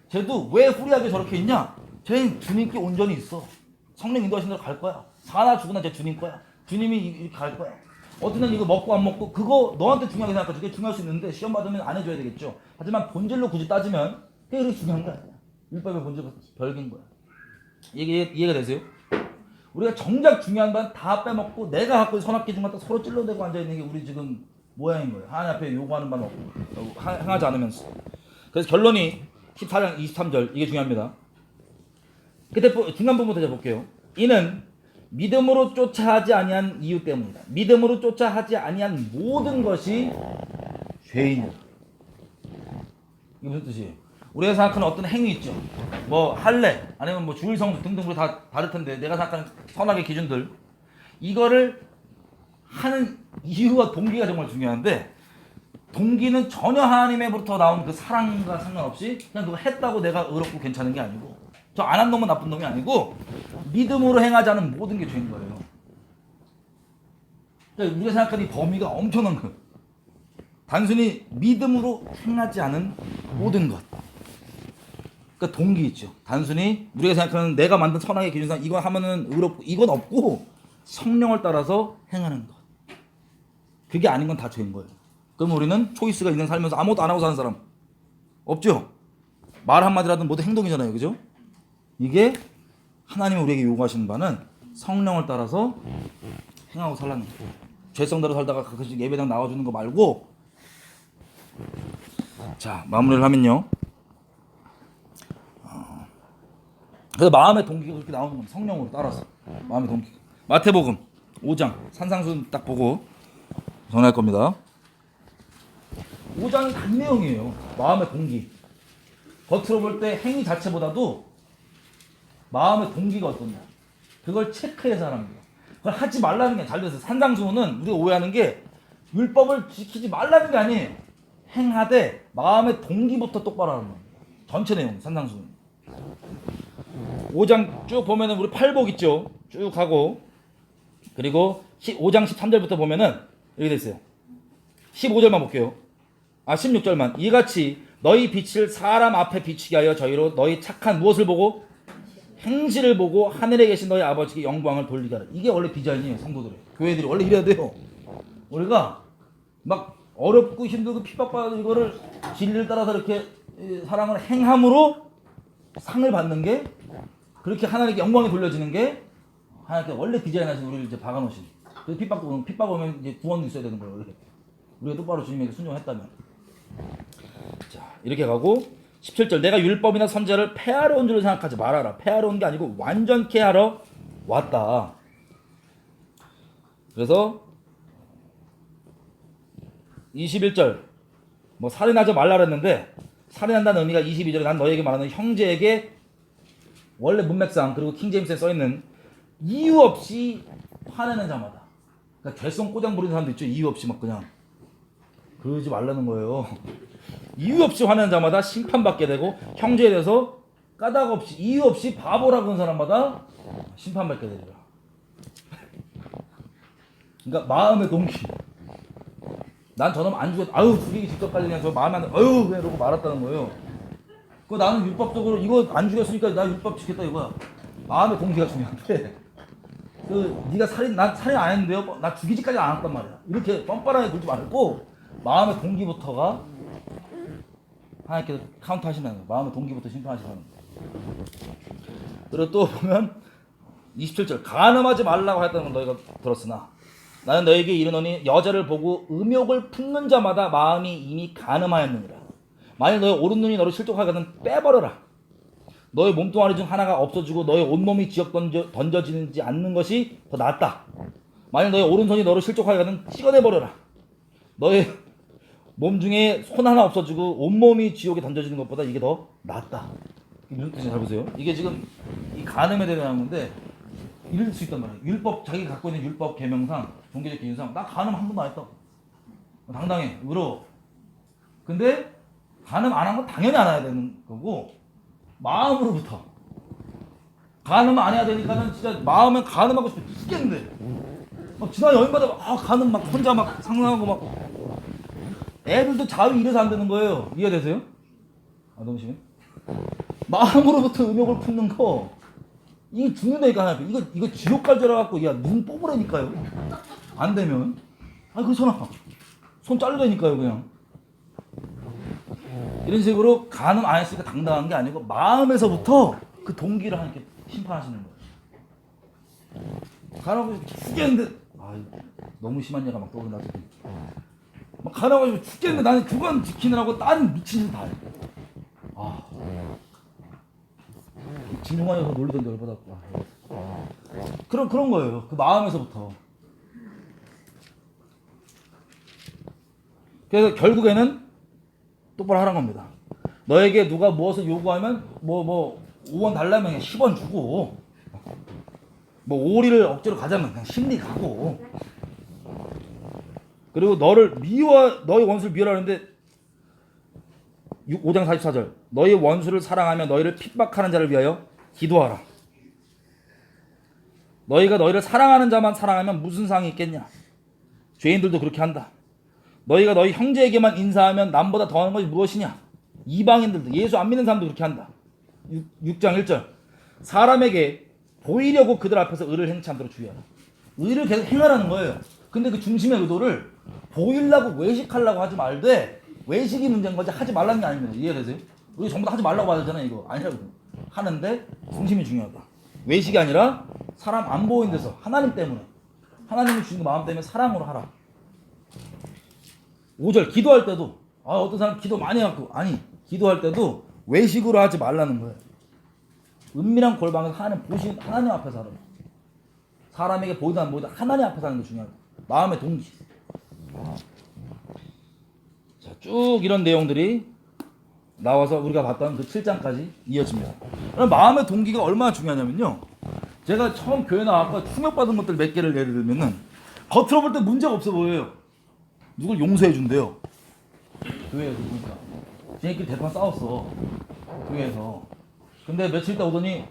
쟤도 왜 후리하게 저렇게 있냐? 쟤는 주님께 온전히 있어. 성령 인도하신 대로 갈 거야. 사나 죽으나 쟤 주님 거야. 주님이 이렇게 갈 거야. 어떤 날 이거 먹고 안 먹고 그거 너한테 중요하게 생각하지. 그게 중요할 수 있는데 시험 받으면 안 해줘야 되겠죠. 하지만 본질로 굳이 따지면 그게 그렇게 중요한 거 아니야. 율법의 본질과 별개인 거야. 이해가 되세요? 우리가 정작 중요한 건 다 빼먹고 내가 갖고 선악 기준 갖다 서로 찔러대고 앉아있는 게 우리 지금 모양인 거예요. 하나님 앞에 요구하는 바는 없고 행하지 않으면서. 그래서 결론이 14장 23절 이게 중요합니다. 그때 중간 부분부터 제가 볼게요. 이는 믿음으로 쫓아 하지 아니한 이유 때문이다. 믿음으로 쫓아 하지 아니한 모든 것이 죄인이다. 이게 무슨 뜻이에요? 우리가 생각하는 어떤 행위 있죠. 뭐 할례 아니면 뭐 주일성수 등등 우리 다 다를 텐데 내가 생각하는 선악의 기준들 이거를 하는 이유와 동기가 정말 중요한데 동기는 전혀 하나님의부터 나온 그 사랑과 상관없이 그냥 그거 했다고 내가 의롭고 괜찮은 게 아니고 저 안 한 놈은 나쁜 놈이 아니고 믿음으로 행하지 않은 모든 게 죄인 거예요. 그러니까 우리가 생각하는 이 범위가 엄청난 거예요. 단순히 믿음으로 행하지 않은 모든 것. 그러니까 동기 있죠. 단순히 우리가 생각하는 내가 만든 선악의 기준상 이건 하면은 의롭고 이건 없고 성령을 따라서 행하는 것. 그게 아닌 건 다 죄인 거예요. 그럼 우리는 초이스가 있는 살면서 아무것도 안 하고 사는 사람 없죠? 말 한마디라도 모두 행동이잖아요. 그죠? 이게 하나님이 우리에게 요구하시는 바는 성령을 따라서 행하고 살라는 거예요. 죄성대로 살다가 가끔씩 예배당 나와주는 거 말고. 자, 마무리를 하면요. 그래서 마음의 동기가 그렇게 나오는 겁니다. 성령으로 따라서 마음의 동기가. 마태복음 5장 산상수훈 딱 보고 전할 겁니다. 5장이 단 내용이에요. 마음의 동기. 겉으로 볼 때 행위 자체보다도 마음의 동기가 어떠냐. 그걸 체크해서 하는 거예요. 그걸 하지 말라는 게 잘 됐어요. 산상수훈은 우리가 오해하는 게 율법을 지키지 말라는 게 아니에요. 행하되 마음의 동기부터 똑바로 하는 거예요. 전체 내용 산상수훈. 5장 쭉 보면은 우리 팔복 있죠. 쭉 가고 그리고 5장 13절부터 보면은 이렇게 돼 있어요. 15절만 볼게요. 16절만. 이같이 너희 빛을 사람 앞에 비추게 하여 저희로 너희 착한 무엇을 보고 행실을 보고 하늘에 계신 너희 아버지께 영광을 돌리게 하라. 이게 원래 디자인이에요. 성도들의 교회들이 원래 이래야 돼요. 우리가 막 어렵고 힘들고 핍박받아도 이거를 진리를 따라서 이렇게 사랑을 행함으로 상을 받는 게 그렇게 하나님께 영광이 돌려지는 게 하나님께 원래 디자인하신 우리를 이제 박아놓으신. 그래서 핍박 오면 이제 구원도 있어야 되는 거예요. 원래 우리가 똑바로 주님에게 순종했다면. 자, 이렇게 가고 17절 내가 율법이나 선제를 폐하러 온 줄로 생각하지 말아라. 폐하러 온 게 아니고 완전케 하러 왔다. 그래서 21절 뭐 살인하지 말라 그랬는데 살인한다는 의미가 22절에 난 너에게 말하는 형제에게 원래 문맥상 그리고 킹제임스에 써있는 이유 없이 화내는 자마다. 그러니까 죄성 꼬장 부리는 사람도 있죠. 이유 없이 막 그냥 그러지 말라는 거예요. 이유 없이 화내는 자마다 심판받게 되고 형제에 대해서 까닭 없이 이유 없이 바보라고 하는 사람마다 심판받게 되리라. 그러니까 마음의 동기. 난 저놈 안 죽였. 아유 죽이기 직접까지 그냥 저 마음에 안 들. 아유 그냥 이러고 말았다는 거예요. 그 나는 율법적으로 이거 안 죽였으니까 나 율법 지켰다 이거야. 마음의 동기가 중요한데. 네가 난 살인 안 했는데요. 나 죽이지까지 안 했단 말이야. 이렇게 뻔뻔하게 굴지 말고 마음의 동기부터가 하나님께서 카운트 하시는 거예요. 마음의 동기부터 심판하시는 거예요. 그리고 또 보면 27절 간음하지 말라고 했다는 건 너희가 들었으나 나는 너에게 이르노니 여자를 보고 음욕을 품는 자마다 마음이 이미 간음하였느니라. 만일 너의 오른 눈이 너를 실족하거든 빼버려라. 너의 몸뚱아리 중 하나가 없어지고 너의 온몸이 지역 던져지지 않는 것이 더 낫다. 만일 너의 오른손이 너를 실족하거든 찍어내버려라. 너의 몸 중에 손 하나 없어지고 온몸이 지옥에 던져지는 것보다 이게 더 낫다. 무슨 뜻인지 잘 보세요. 이게 지금 이 간음에 대한 건데 이럴 수 있단 말이에요. 율법 자기가 갖고 있는 율법 계명상 종교적 기준상 나 간음 한 번도 안 했다. 당당해 의로워. 근데 간음 안 한 건 당연히 안 해야 되는 거고 마음으로부터 간음 안 해야 되니까는 진짜 마음은 간음하고 싶어 죽겠는데 막 지난 여행마다 간음 막 혼자 막 상상하고 막 애들도 자유 이래서 안 되는 거예요. 이해되세요? 너무 심해? 마음으로부터 음욕을 품는 거 이게 죽는다니까. 이거 지옥 갈 줄 알아갖고 야 눈 뽑으라니까요. 안 되면 그렇잖아. 손 자르라니까요 그냥. 이런 식으로 간음 안 했으니까 당당한 게 아니고 마음에서부터 그 동기를 하나님께 심판하시는 거예요. 간음하고 죽겠는데 너무 심한 얘가 막 떠오른다. 막 간음하고 죽겠는데 나는 그건 지키느라고 다른 미친 짓 다 해. 진흥하여서 놀리던 데 열받았고. 그런 거예요. 그 마음에서부터. 그래서 결국에는 똑바로 하라는 겁니다. 너에게 누가 무엇을 요구하면 5원 달라면 그냥 10원 주고 오리를 억지로 가자면 그냥 10리 가고 그리고 너의 원수를 미워하는데 5장 44절 너희 원수를 사랑하며 너희를 핍박하는 자를 위하여 기도하라. 너희가 너희를 사랑하는 자만 사랑하면 무슨 상이 있겠냐? 죄인들도 그렇게 한다. 너희가 너희 형제에게만 인사하면 남보다 더하는 것이 무엇이냐? 이방인들도 예수 안 믿는 사람도 그렇게 한다. 6장 1절. 사람에게 보이려고 그들 앞에서 의를 행치 않도록 주의하라. 의를 계속 행하라는 거예요. 근데 그 중심의 의도를 보이려고 외식하려고 하지 말되, 외식이 문제인 거지 하지 말라는 게 아닙니다. 이해되세요? 우리 전부 다 하지 말라고 하잖아요. 이거 아니라고 하는데 중심이 중요하다. 외식이 아니라 사람 안 보이는 데서 하나님 때문에, 하나님이 주신 마음 때문에 사랑으로 하라. 5절. 기도할 때도 어떤 사람 기도 많이 해갖고, 아니 기도할 때도 외식으로 하지 말라는 거예요. 은밀한 골방에서 하나님 앞에서 하라. 사람에게 보이든 안 보이든 하나님 앞에서 하는 게 중요하다. 마음의 동기. 자, 쭉 이런 내용들이 나와서 우리가 봤던 그 7장까지 이어집니다. 그럼 마음의 동기가 얼마나 중요하냐면요, 제가 처음 교회 나와서 충격받은 것들 몇 개를 예를 들면은, 겉으로 볼 때 문제가 없어 보여요. 누굴 용서해 준대요. 교회에서 보니까 쟤네끼리 대판 싸웠어, 교회에서. 근데 며칠 있다 오더니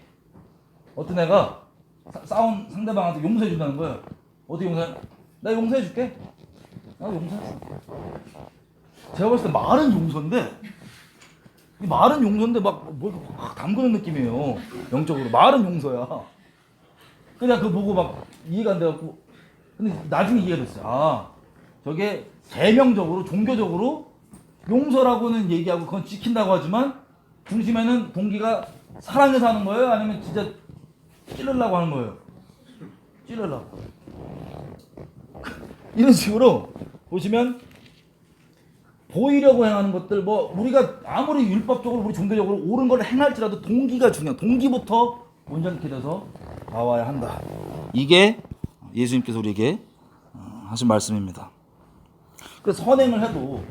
어떤 애가 싸운 상대방한테 용서해 준다는 거예요. 어떻게 용서해? 나 용서해 줄게. 나 용서했어. 제가 봤을 때 말은 용서인데, 말은 용서인데 뭘 담그는 느낌이에요. 영적으로 말은 용서야. 그냥 그거 보고 막 이해가 안 돼갖고, 근데 나중에 이해가 됐어요. 저게 개명적으로 종교적으로 용서라고는 얘기하고 그건 지킨다고 하지만 중심에는 동기가 사랑해서 하는 거예요? 아니면 진짜 찌르려고 하는 거예요? 찌르려고. 이런 식으로 보시면 보이려고 행하는 것들, 우리가 아무리 율법적으로 우리 종교적으로 옳은 걸 행할지라도 동기가 중요해. 동기부터 온전케 돼서 나와야 한다. 이게 예수님께서 우리에게 하신 말씀입니다. 그래서 선행을 해도,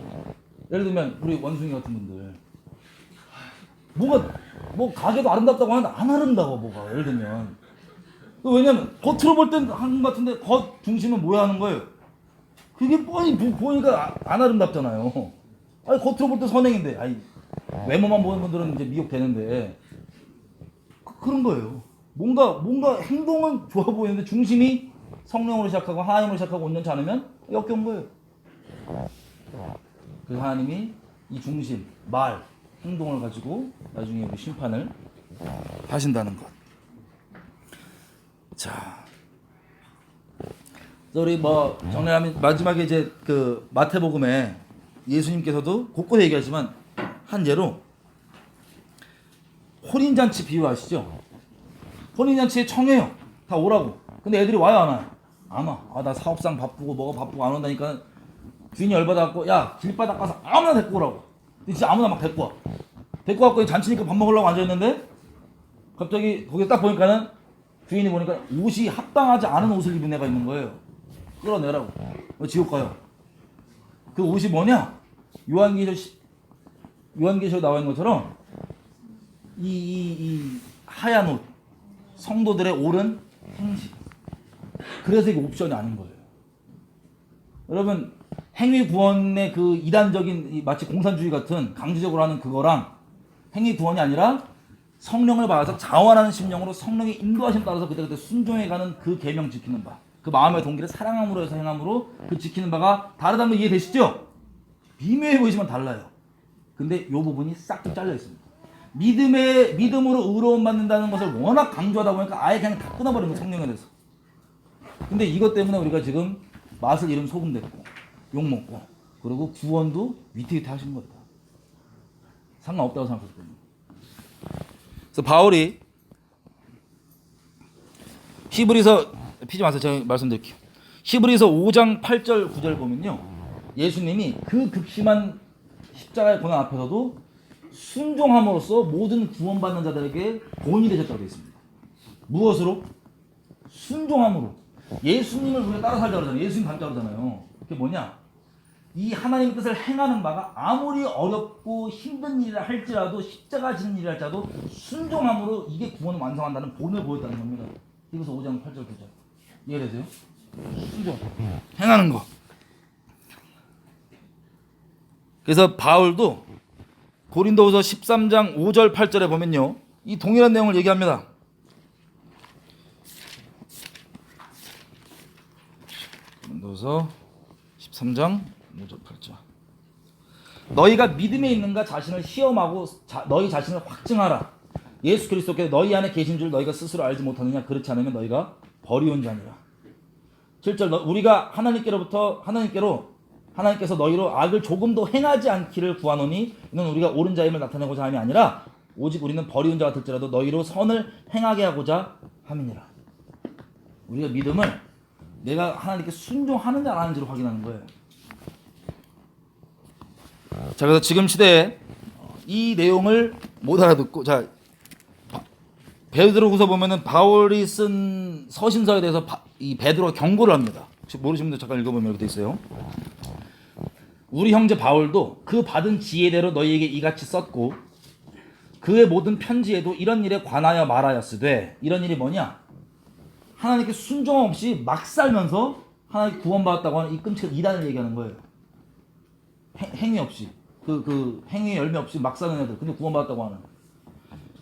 예를 들면 우리 원숭이 같은 분들 가게도 아름답다고 하는데 안 아름다워. 뭐가 예를 들면, 왜냐면 겉으로 볼 땐 하는 것 같은데 겉 중심은 뭐야 하는 거예요. 그게 뻔히 보니까 안 아름답잖아요. 아니 겉으로 볼 때 선행인데, 외모만 보는 분들은 이제 미혹되는데, 그런 거예요. 뭔가 행동은 좋아 보이는데 중심이 성령으로 시작하고 하나님으로 시작하고 온전치 않으면 역겨운 거예요. 그래서 하나님이 이 중심, 말, 행동을 가지고 나중에 우리 심판을 하신다는 것. 자, 우리 정리하면 마지막에 이제 그 마태복음에 예수님께서도 곳곳에 얘기하지만 한 예로 혼인잔치 비유 아시죠? 혼인잔치에 청해요. 다 오라고. 근데 애들이 와요, 안 와요? 안 와. 나 사업상 바쁘고 뭐가 바쁘고 안 온다니까 주인이 열받아갖고, 야 길바닥 가서 아무나 데리고 오라고. 근데 진짜 아무나 막 데리고 와. 데리고 갖고 잔치니까 밥 먹으려고 앉아있는데 갑자기 거기 딱 보니까는 주인이 보니까 옷이 합당하지 않은 옷을 입은 애가 있는 거예요. 끌어내라고. 지옥 가요. 그 옷이 뭐냐? 요한계시록에 나와 있는 것처럼 이 하얀 옷, 성도들의 옳은 행식. 그래서 이게 옵션이 아닌 거예요. 여러분, 행위 구원의 그 이단적인 마치 공산주의 같은 강제적으로 하는 그거랑 행위 구원이 아니라 성령을 받아서 자원하는 심령으로 성령의 인도하심 따라서 그때그때 순종해가는 그 계명 지키는 바, 그 마음의 동기를 사랑함으로 해서 행함으로 그 지키는 바가 다르다는 거 이해되시죠? 미묘해 보이지만 달라요. 근데 이 부분이 싹 잘려 있습니다. 믿음으로 의로움 받는다는 것을 워낙 강조하다 보니까 아예 그냥 다 끊어버린 거예요, 성령에 대해서. 근데 이것 때문에 우리가 지금 맛을 잃은 소금 됐고 욕먹고, 그리고 구원도 위태위태 하신 거다. 상관없다고 생각했거든요. 그래서 바울이 히브리서, 피지 마세요. 제가 말씀드릴게요. 히브리서 5장 8절 9절 보면요, 예수님이 그 극심한 십자가의 고난 앞에서도 순종함으로써 모든 구원받는 자들에게 본이 되셨다고 되어 있습니다. 무엇으로? 순종함으로. 예수님을 우리가 따라 살자고 그러잖아요. 예수님 닮자고 그러잖아요. 그게 뭐냐? 이 하나님의 뜻을 행하는 바가 아무리 어렵고 힘든 일을 할지라도, 십자가 지는 일을 할지라도 순종함으로 이게 구원을 완성한다는 본을 보였다는 겁니다. 이것서 5장 8절 9절. 이해되세요? 순종. 행하는 거. 그래서 바울도 고린도후서 13장 5절 8절에 보면요, 이 동일한 내용을 얘기합니다. 고린도서 13장 5절 8절. 너희가 믿음에 있는가 자신을 시험하고 너희 자신을 확증하라. 예수 그리스도께서 너희 안에 계신 줄 너희가 스스로 알지 못하느냐. 그렇지 않으면 너희가 버리온 자니라. 7절. 우리가 하나님께서 너희로 악을 조금도 행하지 않기를 구하노니 이는 우리가 옳은 자임을 나타내고자 함이 아니라 오직 우리는 버리온 자 같을지라도 너희로 선을 행하게 하고자 함이니라. 우리가 믿음을 내가 하나님께 순종하는지 안 하는지를 확인하는 거예요. 자, 그래서 지금 시대에 이 내용을 못 알아듣고, 자, 베드로후서 보면은 바울이 쓴 서신서에 대해서 이 베드로가 경고를 합니다. 혹시 모르시는 분들 잠깐 읽어보면 이렇게 돼 있어요. 우리 형제 바울도 그 받은 지혜대로 너희에게 이같이 썼고 그의 모든 편지에도 이런 일에 관하여 말하였으되, 이런 일이 뭐냐? 하나님께 순종 없이 막 살면서 하나님 구원받았다고 하는 이 끔찍한 이단을 얘기하는 거예요. 행위 없이 그 행위의 열매 없이 막 사는 애들, 근데 구원받았다고 하는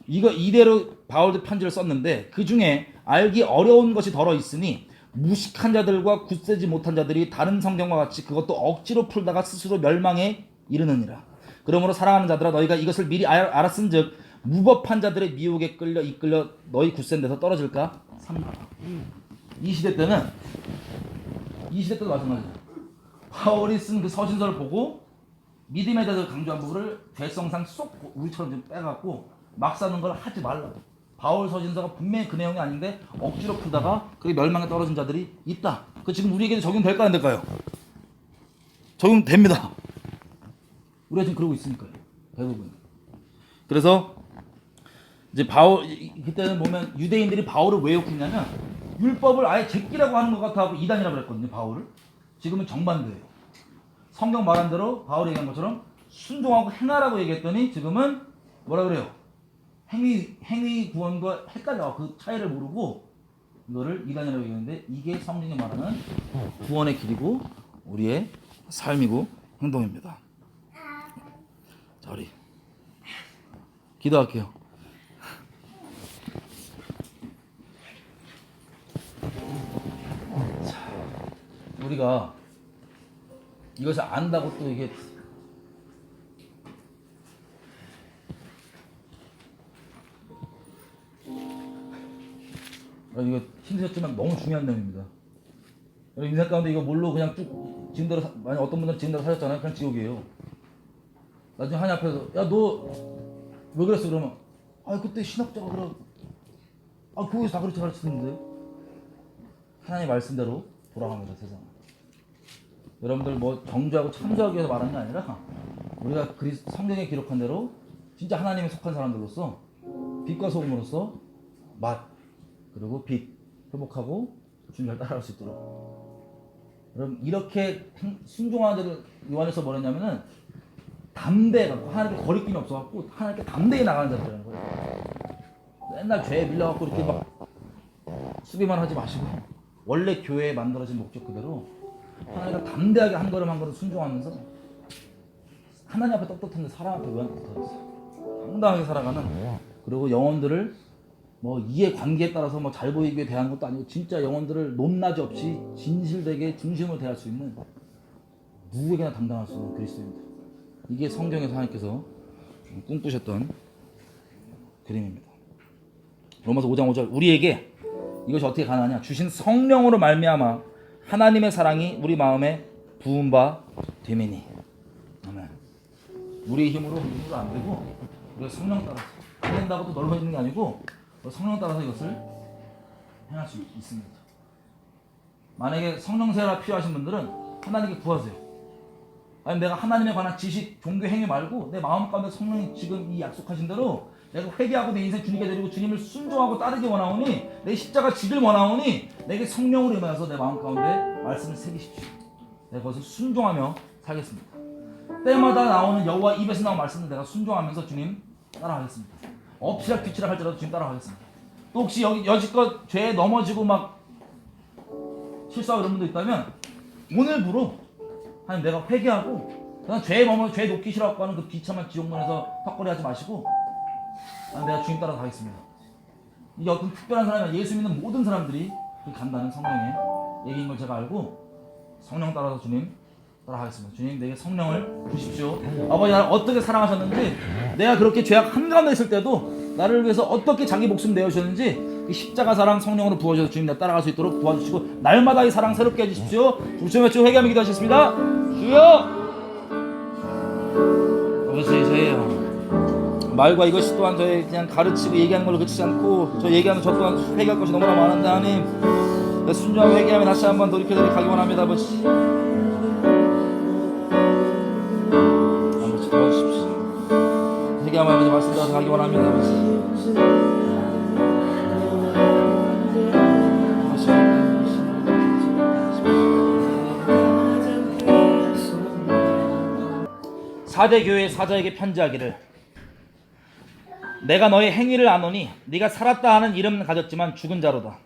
이대로 바울도 편지를 썼는데, 그 중에 알기 어려운 것이 덜어 있으니 무식한 자들과 굳세지 못한 자들이 다른 성경과 같이 그것도 억지로 풀다가 스스로 멸망에 이르느니라. 그러므로 사랑하는 자들아, 너희가 이것을 미리 알았은즉 무법한 자들의 미혹에 이끌려 너희 굳센 데서 떨어질까? 이 시대 때도 마찬가지예요. 바울이 쓴 그 서신서를 보고 믿음에 대해서 강조한 부분을 죄성상 쏙 우리처럼 좀 빼갖고 막 사는 걸 하지 말라고. 바울 서신서가 분명히 그 내용이 아닌데 억지로 풀다가 그게 멸망에 떨어진 자들이 있다. 그 지금 우리에게도 적용될까 안 될까요? 적용됩니다. 우리가 지금 그러고 있으니까요. 대부분. 그래서 이제 그때는 보면 유대인들이 바울을 왜 욕했냐면 율법을 아예 제끼라고 하는 것 같아 하고 이단이라고 그랬거든요. 바울을. 지금은 정반대예요. 성경 말한 대로 바울이 얘기한 것처럼 순종하고 행하라고 얘기했더니 지금은 뭐라 그래요? 행위 구원과 헷갈려. 그 차이를 모르고 이거를 이단이라고 얘기하는데, 이게 성경이 말하는 구원의 길이고 우리의 삶이고 행동입니다. 자, 우리 기도할게요. 자, 우리가 이것을 안다고 또 이게 이거 힘드셨지만 너무 중요한 내용입니다. 인생 가운데 이거 뭘로 그냥 쭉 지금대로 만약 어떤 분들은 지금대로 사셨잖아요. 그냥 지옥이에요. 나중에 하나님 앞에서 야 너 왜 그랬어? 그러면 그때 신학자가 그래. 교회에서 다 그렇게 가르치는데. 하나님 말씀대로 돌아갑니다. 세상. 여러분들 뭐 정죄하고 참조하기 위해서 말하는 게 아니라 우리가 성경에 기록한 대로 진짜 하나님에 속한 사람들로서 빛과 소금으로서 맛 그리고 빛 회복하고 주님을 따라갈 수 있도록. 여러분 이렇게 순종하는 자들 요한에서 뭐랬냐면은 담대하고 하나님께 거리낌이 없어갖고 하나님께 담대히 나가는 자들이라는 거예요. 맨날 죄에 밀려갖고 이렇게 막 수비만 하지 마시고 원래 교회에 만들어진 목적 그대로 하나님과 담대하게 한 걸음 한 걸음 순종하면서 하나님 앞에 떳떳한데 사람 앞에 왜 안 떳떳했어요? 당당하게 살아가는, 그리고 영혼들을 뭐 이해관계에 따라서 뭐 잘 보이기 위해 대하는 것도 아니고 진짜 영혼들을 높낮이 없이 진실되게 중심으로 대할 수 있는 누구에게나 당당할 수 있는 그리스도입니다. 이게 성경에서 하나님께서 꿈꾸셨던 그림입니다. 로마서 5장 5절 우리에게 이것이 어떻게 가능하냐? 주신 성령으로 말미암아 하나님의 사랑이 우리 마음에 부은 바 되매니. 아멘. 우리의 힘으로 안 되고 우리가 성령 따라서 안 된다고 또 넓어지는 게 아니고 성령 따라서 이것을 행할 수 있습니다. 만약에 성령 세례가 필요하신 분들은 하나님께 구하세요. 아니면 내가 하나님에 관한 지식, 종교 행위 말고 내 마음 가운데 성령이 지금 이 약속하신 대로 내가 회개하고 내 인생 주님께 드리고 주님을 순종하고 따르기 원하오니 내 십자가 지길 원하오니 내게 성령으로 임하여서 내 마음 가운데 말씀을 새기십시오. 내가 그것을 순종하며 살겠습니다. 때마다 나오는 여호와 입에서 나온 말씀을 내가 순종하면서 주님 따라가겠습니다. 엎치락 뒤치락 할지라도 주님 따라가겠습니다. 또 혹시 여지껏 죄에 넘어지고 막 실수하고 이런 분도 있다면 오늘부로 하나님 내가 회개하고 그냥 죄에 머물러 죄 놓기 싫어하고 하는 그 비참한 지옥문에서 턱걸이 하지 마시고 내가 주님 따라 가겠습니다. 이게 어떤 특별한 사람이 아니라 예수 믿는 모든 사람들이 간다는 성령의 얘기인 걸 제가 알고 성령 따라서 주님 따라가겠습니다. 주님 내게 성령을 주십시오. 아버지 나를 어떻게 사랑하셨는지, 내가 그렇게 죄악 한가운데 있을 때도 나를 위해서 어떻게 자기 목숨 내어주셨는지 그 십자가 사랑 성령으로 부어주셔서 주님 내가 따라갈 수 있도록 도와주시고 날마다 이 사랑 새롭게 해주십시오. 주님의 주 회개하며 기도하셨습니다. 주여 아버지 저희요 말과 이것이 또한 저희 그냥 가르치고 얘기하는 걸로 그치지 않고 저 얘기하는 저 또한 회개할 것이 너무나 많은데 하나님 순종하고 회개하며 다시 한번 돌이켜드리 가기 원합니다. 아버지 도와주십시오. 회개하며 아버지 말씀 따라서 가기 원합니다. 아버지 사대교회 사자에게 편지하기를 내가 너의 행위를 아노니 네가 살았다 하는 이름은 가졌지만 죽은 자로다.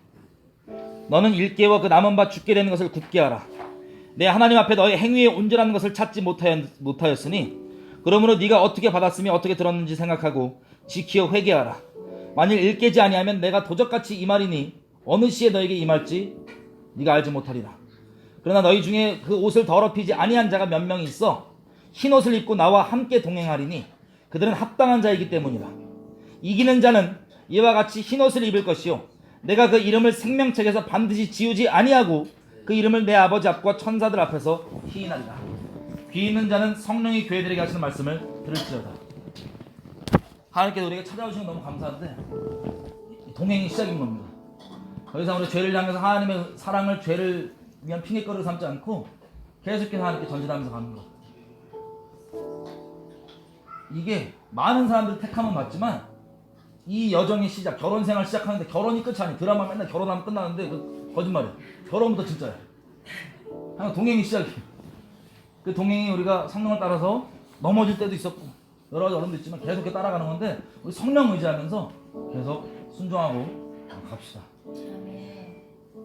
너는 일깨워 그 남은 바 죽게 되는 것을 굳게 하라. 내 하나님 앞에 너의 행위에 온전한 것을 찾지 못하였으니 그러므로 네가 어떻게 받았으며 어떻게 들었는지 생각하고 지키어 회개하라. 만일 일깨지 아니하면 내가 도적같이 임하리니 어느 시에 너에게 임할지 네가 알지 못하리라. 그러나 너희 중에 그 옷을 더럽히지 아니한 자가 몇 명이 있어 흰 옷을 입고 나와 함께 동행하리니 그들은 합당한 자이기 때문이라. 이기는 자는 이와 같이 흰 옷을 입을 것이요 내가 그 이름을 생명책에서 반드시 지우지 아니하고 그 이름을 내 아버지 앞과 천사들 앞에서 희인하리라. 귀 있는 자는 성령이 교회들에게 하시는 말씀을 들을지어다. 하나님께서 우리에게 찾아오시는 건 너무 감사한데 동행이 시작인 겁니다. 더 이상 우리 죄를 향해서 하나님의 사랑을 죄를 위한 핑계거리로 삼지 않고 계속해서 하나님께 전진하면서 가는 것. 이게 많은 사람들이 택하면 맞지만 이 여정의 시작, 결혼 생활 시작하는데 결혼이 끝이 아니에요. 드라마 맨날 결혼하면 끝나는데 그 거짓말이에요. 결혼부터 진짜예요. 그냥 동행이 시작이에요. 그 동행이 우리가 성령을 따라서 넘어질 때도 있었고 여러 가지 어려움도 있지만 계속 따라가는 건데 우리 성령 의지하면서 계속 순종하고 갑시다.